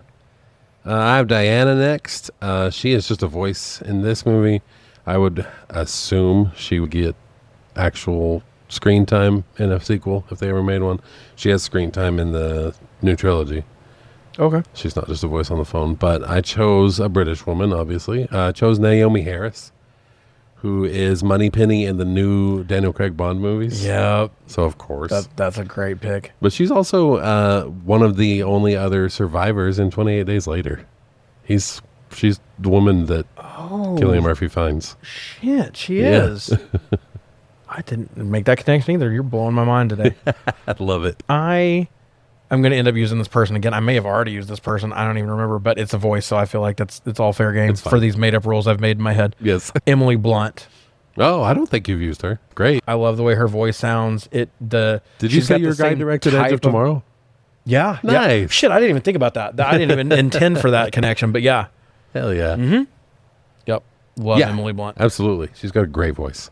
C: I have Diana next. She is just a voice in this movie. I would assume she would get actual screen time in a sequel if they ever made one. She has screen time in the new trilogy.
B: Okay.
C: She's not just a voice on the phone. But I chose a British woman, obviously. I chose Naomi Harris, who is Moneypenny in the new Daniel Craig Bond movies.
B: Yep.
C: So, of course.
B: That's a great pick.
C: But she's also one of the only other survivors in 28 Days Later. She's the woman that Cillian Murphy finds.
B: Shit, she is. I didn't make that connection either. You're blowing my mind today.
C: I love it.
B: I'm going to end up using this person again. I may have already used this person. I don't even remember, but it's a voice, so I feel like it's all fair game for these made-up rules I've made in my head.
C: Yes.
B: Emily Blunt.
C: Oh, I don't think you've used her. Great.
B: I love the way her voice sounds.
C: Did you say your guy directed Edge of Tomorrow?
B: Yeah.
C: Nice.
B: Yeah. Shit, I didn't even think about that. I didn't even intend for that connection, but yeah.
C: Hell yeah.
B: Mm-hmm. Yep. Love Emily Blunt.
C: Absolutely. She's got a great voice.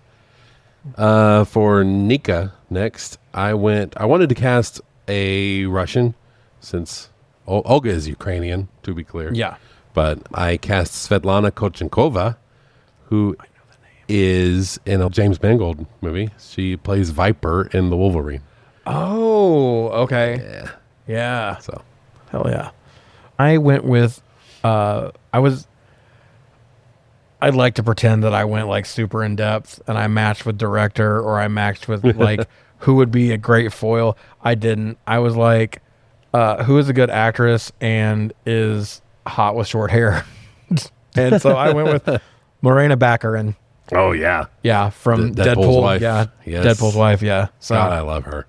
C: For Nika next, I wanted to cast a Russian since Olga is Ukrainian, to be clear.
B: Yeah.
C: But I cast Svetlana Kochenkova, who is in a James Mangold movie. She plays Viper in The Wolverine.
B: Oh, okay.
C: Yeah.
B: Yeah.
C: So,
B: hell yeah. I went with I'd like to pretend that I went like super in depth and I matched with director or I matched with like who would be a great foil. I didn't. I was like, who is a good actress and is hot with short hair? And so I went with Morena Baccarin.
C: Oh, yeah.
B: Yeah, from
C: Deadpool's
B: Deadpool.
C: wife.
B: Yeah,
C: Yes.
B: Deadpool's wife, yeah. So,
C: God, I love her.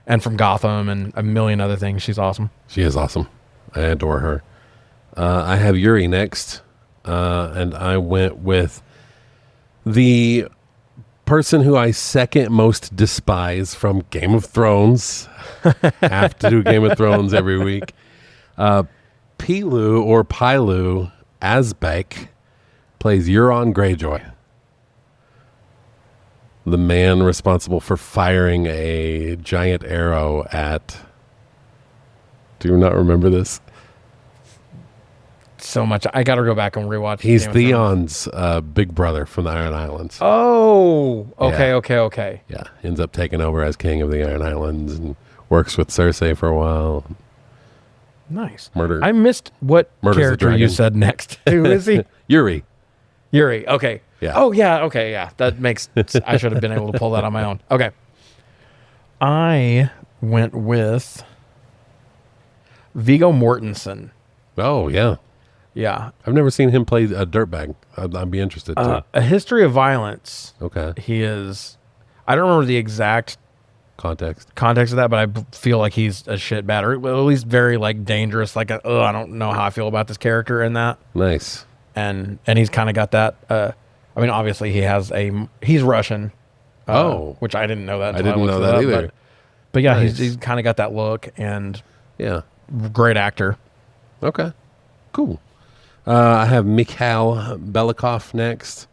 B: And from Gotham and a million other things. She's awesome.
C: She is awesome. I adore her. I have Yuri next, and I went with the person who I second most despise from Game of Thrones. Have to do Game of Thrones every week. Pilu or Pilu Asbeck plays Euron Greyjoy, the man responsible for firing a giant arrow at... Do you not remember this?
B: So much. I got to go back and rewatch.
C: He's Theon's big brother from the Iron Islands.
B: Oh, okay,
C: Yeah.
B: okay.
C: Yeah, ends up taking over as king of the Iron Islands and works with Cersei for a while.
B: Nice.
C: Murder.
B: I missed what
C: Murders the
B: character you
C: dragon.
B: said next. Who is he?
C: Yuri.
B: Yuri. Okay.
C: Yeah.
B: Oh, yeah. Okay. Yeah. That makes... I should have been able to pull that on my own. Okay. I went with Viggo Mortensen.
C: Oh, yeah.
B: Yeah.
C: I've never seen him play a dirtbag. I'd be interested too.
B: A History of Violence.
C: Okay.
B: He is... I don't remember the exact
C: Context.
B: context of that, but I feel like he's a shit bad, or at least very like dangerous. Like, I don't know how I feel about this character in that.
C: Nice.
B: And he's kind of got that. I mean, obviously he's Russian. Which I didn't know that.
C: I
B: until
C: didn't know
B: looked it
C: that
B: up,
C: either.
B: But yeah,
C: Nice.
B: he's kind of got that look and
C: Yeah.
B: great actor.
C: Okay. Cool. I have Mikhail Belikov next.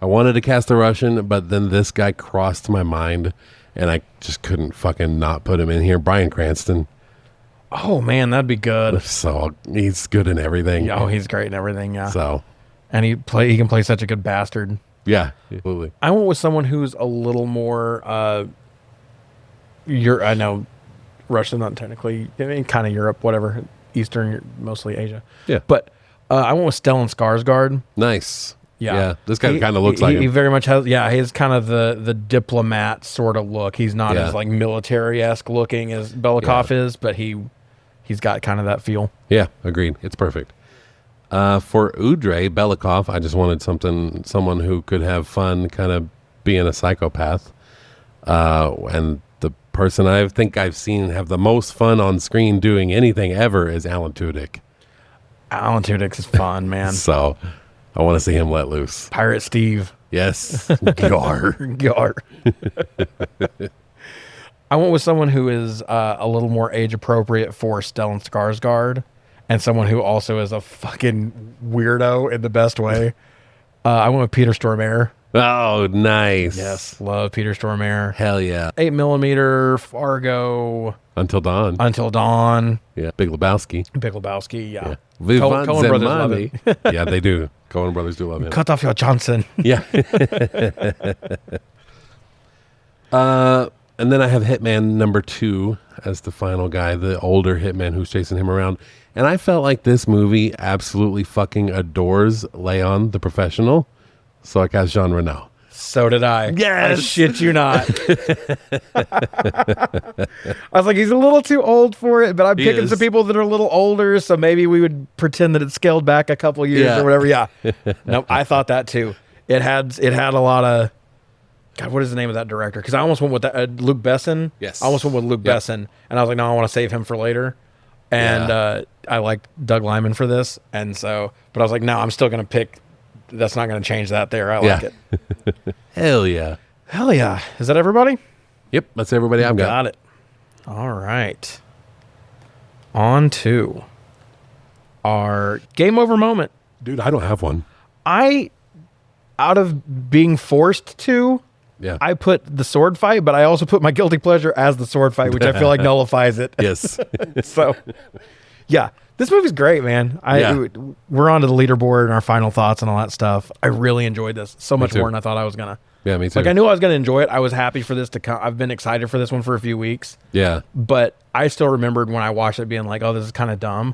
C: I wanted to cast a Russian, but then this guy crossed my mind, and I just couldn't fucking not put him in here. Bryan Cranston.
B: Oh man, that'd be good.
C: So he's good in everything.
B: Oh, he's great in everything. Yeah.
C: So
B: And he can play such a good bastard.
C: yeah, absolutely.
B: I went with someone who's a little more. I know Russia's not technically. I mean, kind of Europe, whatever, Eastern, mostly Asia.
C: Yeah.
B: But I went with Stellan Skarsgård.
C: Nice.
B: Yeah.
C: This guy kind of looks like
B: he
C: him.
B: very much has. Yeah, he has kind of the diplomat sort of look. He's not
C: Yeah.
B: as like military-esque looking as Belikov is, but he's got kind of that feel.
C: Yeah, agreed. It's perfect. For Dougray Belikov, I just wanted someone who could have fun, kind of being a psychopath. And the person I think I've seen have the most fun on screen doing anything ever is Alan Tudyk.
B: Alan Tudyk is fun, man.
C: So I want to see him let loose.
B: Pirate Steve.
C: Yes. Gar.
B: Gar. I went with someone who is a little more age appropriate for Stellan Skarsgård, and someone who also is a fucking weirdo in the best way. I went with Peter Stormare.
C: Oh, nice.
B: Yes, love Peter Stormare.
C: Hell yeah.
B: 8mm, Fargo,
C: Until Dawn.
B: Until Dawn,
C: Yeah. Big Lebowski.
B: Big Lebowski. Yeah,
C: We
B: Coen
C: want
B: brothers
C: the
B: love
C: money. Yeah, they do. Coen brothers do love him.
B: Cut off your Johnson.
C: Yeah. And then I have Hitman number 2 as the final guy, the older Hitman who's chasing him around. And I felt like this movie absolutely fucking adores Leon the Professional. So I cast Jean Reno.
B: So did I.
C: Yes!
B: I shit you not. I was like, he's a little too old for it, but I'm
C: He
B: picking
C: is.
B: some people that are a little older, so maybe we would pretend that it's scaled back a couple years
C: Yeah.
B: or whatever. Yeah. Nope, I thought that too. It had a lot of... God, what is the name of that director? Because I almost went with that, Luke Besson.
C: Yes.
B: I almost went with Luke
C: Yep.
B: Besson, and I was like, no, I want to save him for later. And I liked Doug Liman for this, and so... But I was like, no, I'm still going to pick... That's not going to change that there. I like it.
C: Hell yeah.
B: Hell yeah. Is that everybody?
C: Yep, that's everybody I've got.
B: Got it. All right. On to our game over moment.
C: Dude, I don't have one.
B: Out of being forced to,
C: Yeah.
B: I put the sword fight, but I also put my guilty pleasure as the sword fight, which I feel like nullifies it.
C: Yes.
B: So, yeah. This movie's great, man. We're on to the leaderboard and our final thoughts and all that stuff. I really enjoyed this so much
C: too.
B: more than I thought I was going to.
C: Yeah, me too.
B: Like, I knew I was going to enjoy it. I was happy for this to come. I've been excited for this one for a few weeks.
C: Yeah.
B: But I still remembered when I watched it being like, oh, this is kind of dumb.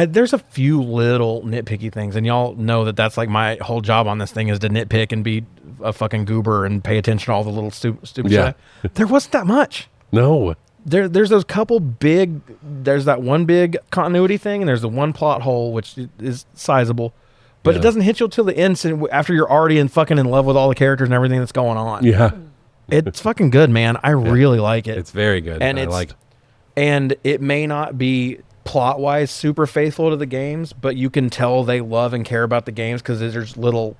B: There's a few little nitpicky things, and y'all know that that's like my whole job on this thing is to nitpick and be a fucking goober and pay attention to all the little stupid shit. There wasn't that much.
C: No.
B: There's those couple big. There's that one big continuity thing, and there's the one plot hole which is sizable, but it doesn't hit you till the end. After you're already fucking in love with all the characters and everything that's going on.
C: Yeah.
B: It's fucking good, man. I really like it.
C: It's very good.
B: And and it may not be plot wise super faithful to the games, but you can tell they love and care about the games because there's little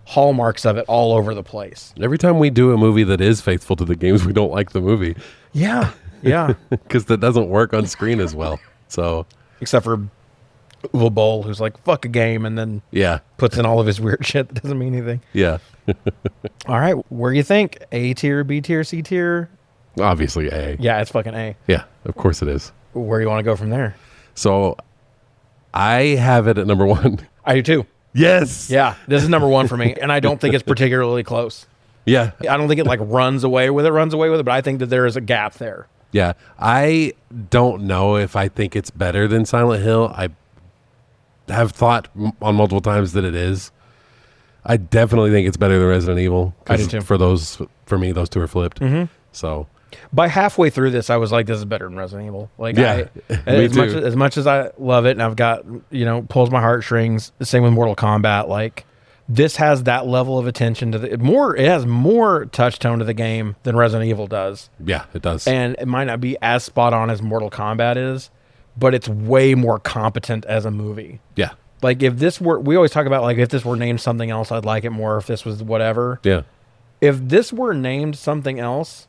B: hallmarks of it all over the place.
C: Every time we do a movie that is faithful to the games, we don't like the movie.
B: Yeah.
C: Because that doesn't work on screen as well. So
B: except for Uwe Boll, who's like, fuck a game, and then puts in all of his weird shit that doesn't mean anything.
C: Yeah.
B: All right, where do you think? A tier, B tier, C tier?
C: Obviously A.
B: Yeah, it's fucking A.
C: Yeah, of course it is.
B: Where do you want to go from there?
C: So I have it at number 1.
B: I do too.
C: Yes.
B: Yeah, this is number 1 for me, and I don't think it's particularly close.
C: Yeah.
B: I don't think it like runs away with it, but I think that there is a gap there.
C: Yeah. I don't know if I think it's better than Silent Hill. I have thought on multiple times that it is. I definitely think it's better than Resident Evil.
B: I do too.
C: For me, those two are flipped.
B: Mm-hmm.
C: So
B: by halfway through this, I was like, this is better than Resident Evil. Like, as much as I love it, and I've got, pulls my heartstrings. The same with Mortal Kombat. Like, this has that level of attention to it has more touch tone to the game than Resident Evil does.
C: Yeah, it does.
B: And it might not be as spot on as Mortal Kombat is, but it's way more competent as a movie.
C: Yeah.
B: Like, if this were, we always talk about, like, if this were named something else, I'd like it more. If this was whatever.
C: Yeah.
B: If this were named something else,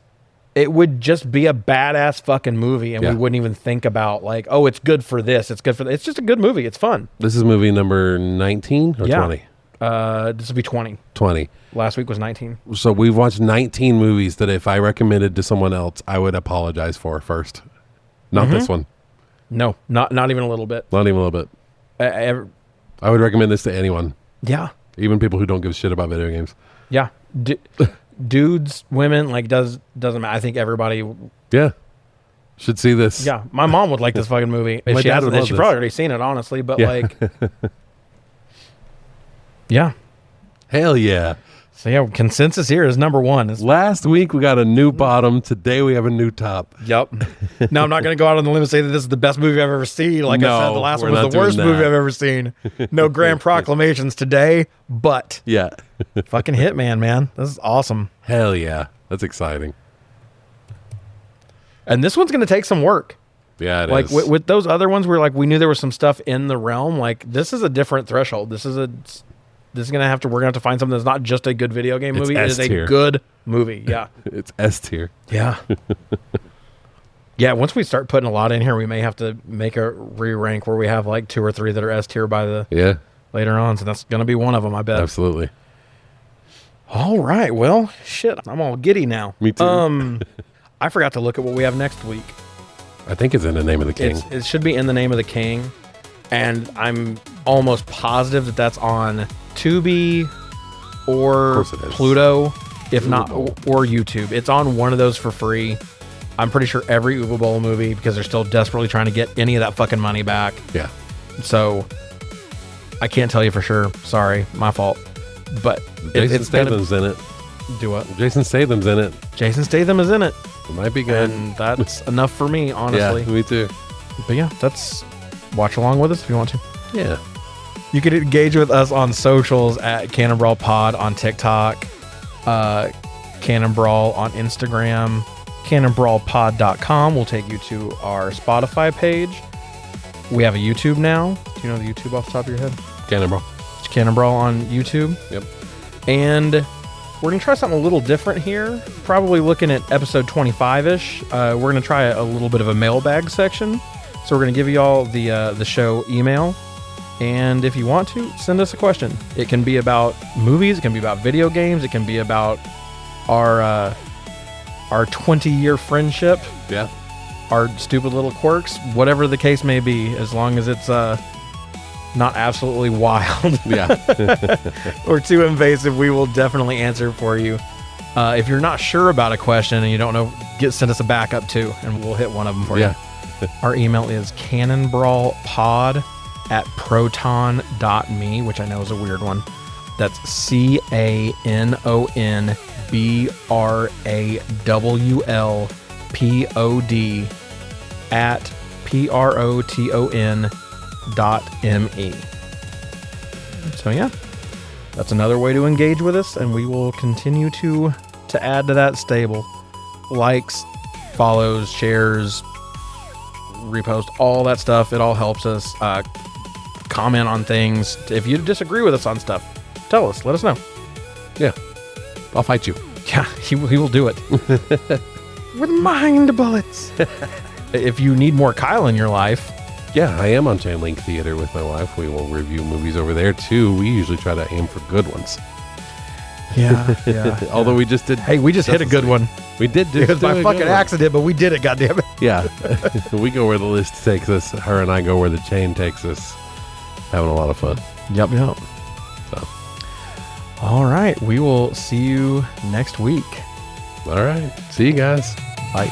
B: it would just be a badass fucking movie, and we wouldn't even think about, like, oh, it's good for this. It's good for It's just a good movie. It's fun.
C: This is movie number 19 or 20?
B: This would be 20.
C: 20.
B: Last week was 19.
C: So we've watched 19 movies that if I recommended to someone else, I would apologize for first. Not this one.
B: No, not even a little bit.
C: Not even a little bit. I would recommend this to anyone.
B: Yeah.
C: Even people who don't give a shit about video games.
B: Yeah. Dudes, women, like, doesn't matter. I think everybody
C: should see this.
B: Yeah. My mom would like this fucking movie. If she hasn't, she probably already seen it, honestly, but like yeah.
C: Hell yeah.
B: So yeah, consensus here is number 1.
C: Last week we got a new bottom. Today we have a new top.
B: Yep. Now I'm not going to go out on the limb and say that this is the best movie I've ever seen. Like I said, the last one was the worst movie I've ever seen. No grand proclamations today, but fucking Hitman, man. This is awesome.
C: Hell yeah. That's exciting.
B: And this one's going to take some work.
C: Yeah, it
B: like
C: is.
B: with those other ones where like we knew there was some stuff in the realm, like this is a different threshold. This is we're gonna have to find something that's not just a good video game movie. It is a good movie. Yeah.
C: It's S tier.
B: Yeah. Yeah. Once we start putting a lot in here, we may have to make a re-rank where we have like 2 or 3 that are S tier by the later on. So that's gonna be one of them, I bet.
C: Absolutely.
B: All right. Well, shit. I'm all giddy now.
C: Me too.
B: I forgot to look at what we have next week.
C: I think it's in the Name of the King.
B: It should be in the Name of the King, and I'm almost positive that that's on Tubi or Pluto, if not, or YouTube. It's on one of those for free. I'm pretty sure every Uwe Boll movie, because they're still desperately trying to get any of that fucking money back.
C: Yeah.
B: So I can't tell you for sure. Sorry, my fault. But
C: Jason Statham's in it.
B: Do what?
C: Jason Statham's in it.
B: Jason Statham is in it.
C: It might be good.
B: And that's enough for me, honestly.
C: Yeah, me too.
B: But yeah, watch along with us if you want to.
C: Yeah.
B: You can engage with us on socials at Canon Brawl Pod on TikTok, Canon Brawl on Instagram, CanonBrawlPod.com will take you to our Spotify page. We have a YouTube now. Do you know the YouTube off the top of your head?
C: Canon Brawl.
B: It's Canon Brawl on YouTube.
C: Yep.
B: And we're going to try something a little different here. Probably looking at episode 25-ish. We're going to try a little bit of a mailbag section. So we're going to give you all the show email. And if you want to, send us a question. It can be about movies. It can be about video games. It can be about our 20-year friendship.
C: Yeah.
B: Our stupid little quirks. Whatever the case may be, as long as it's not absolutely wild.
C: Yeah.
B: Or too invasive, we will definitely answer for you. If you're not sure about a question and you don't know, send us a backup too, and we'll hit one of them for you. Our email is cannonbrawlpod at proton.me, which I know is a weird one. That's CANONBRAWLPOD at PROTON.me. So yeah, that's another way to engage with us, and we will continue to add to that stable. Likes, follows, shares, repost, all that stuff. It all helps us. Comment on things. If you disagree with us on stuff, tell us. Let us know.
C: Yeah. I'll fight you.
B: Yeah, he will do it. With mind bullets. If you need more Kyle in your life.
C: Yeah, I am on Chain Link Theater with my wife. We will review movies over there too. We usually try to aim for good ones.
B: Yeah.
C: Although we just did.
B: Hey, we just hit a good one.
C: We did do
B: it. Was by fucking accident, but we did it, goddammit.
C: Yeah. We go where the list takes us. Her and I go where the chain takes us. Having a lot of fun.
B: Yep.
C: So.
B: All right. We will see you next week.
C: All right. See you guys.
B: Bye.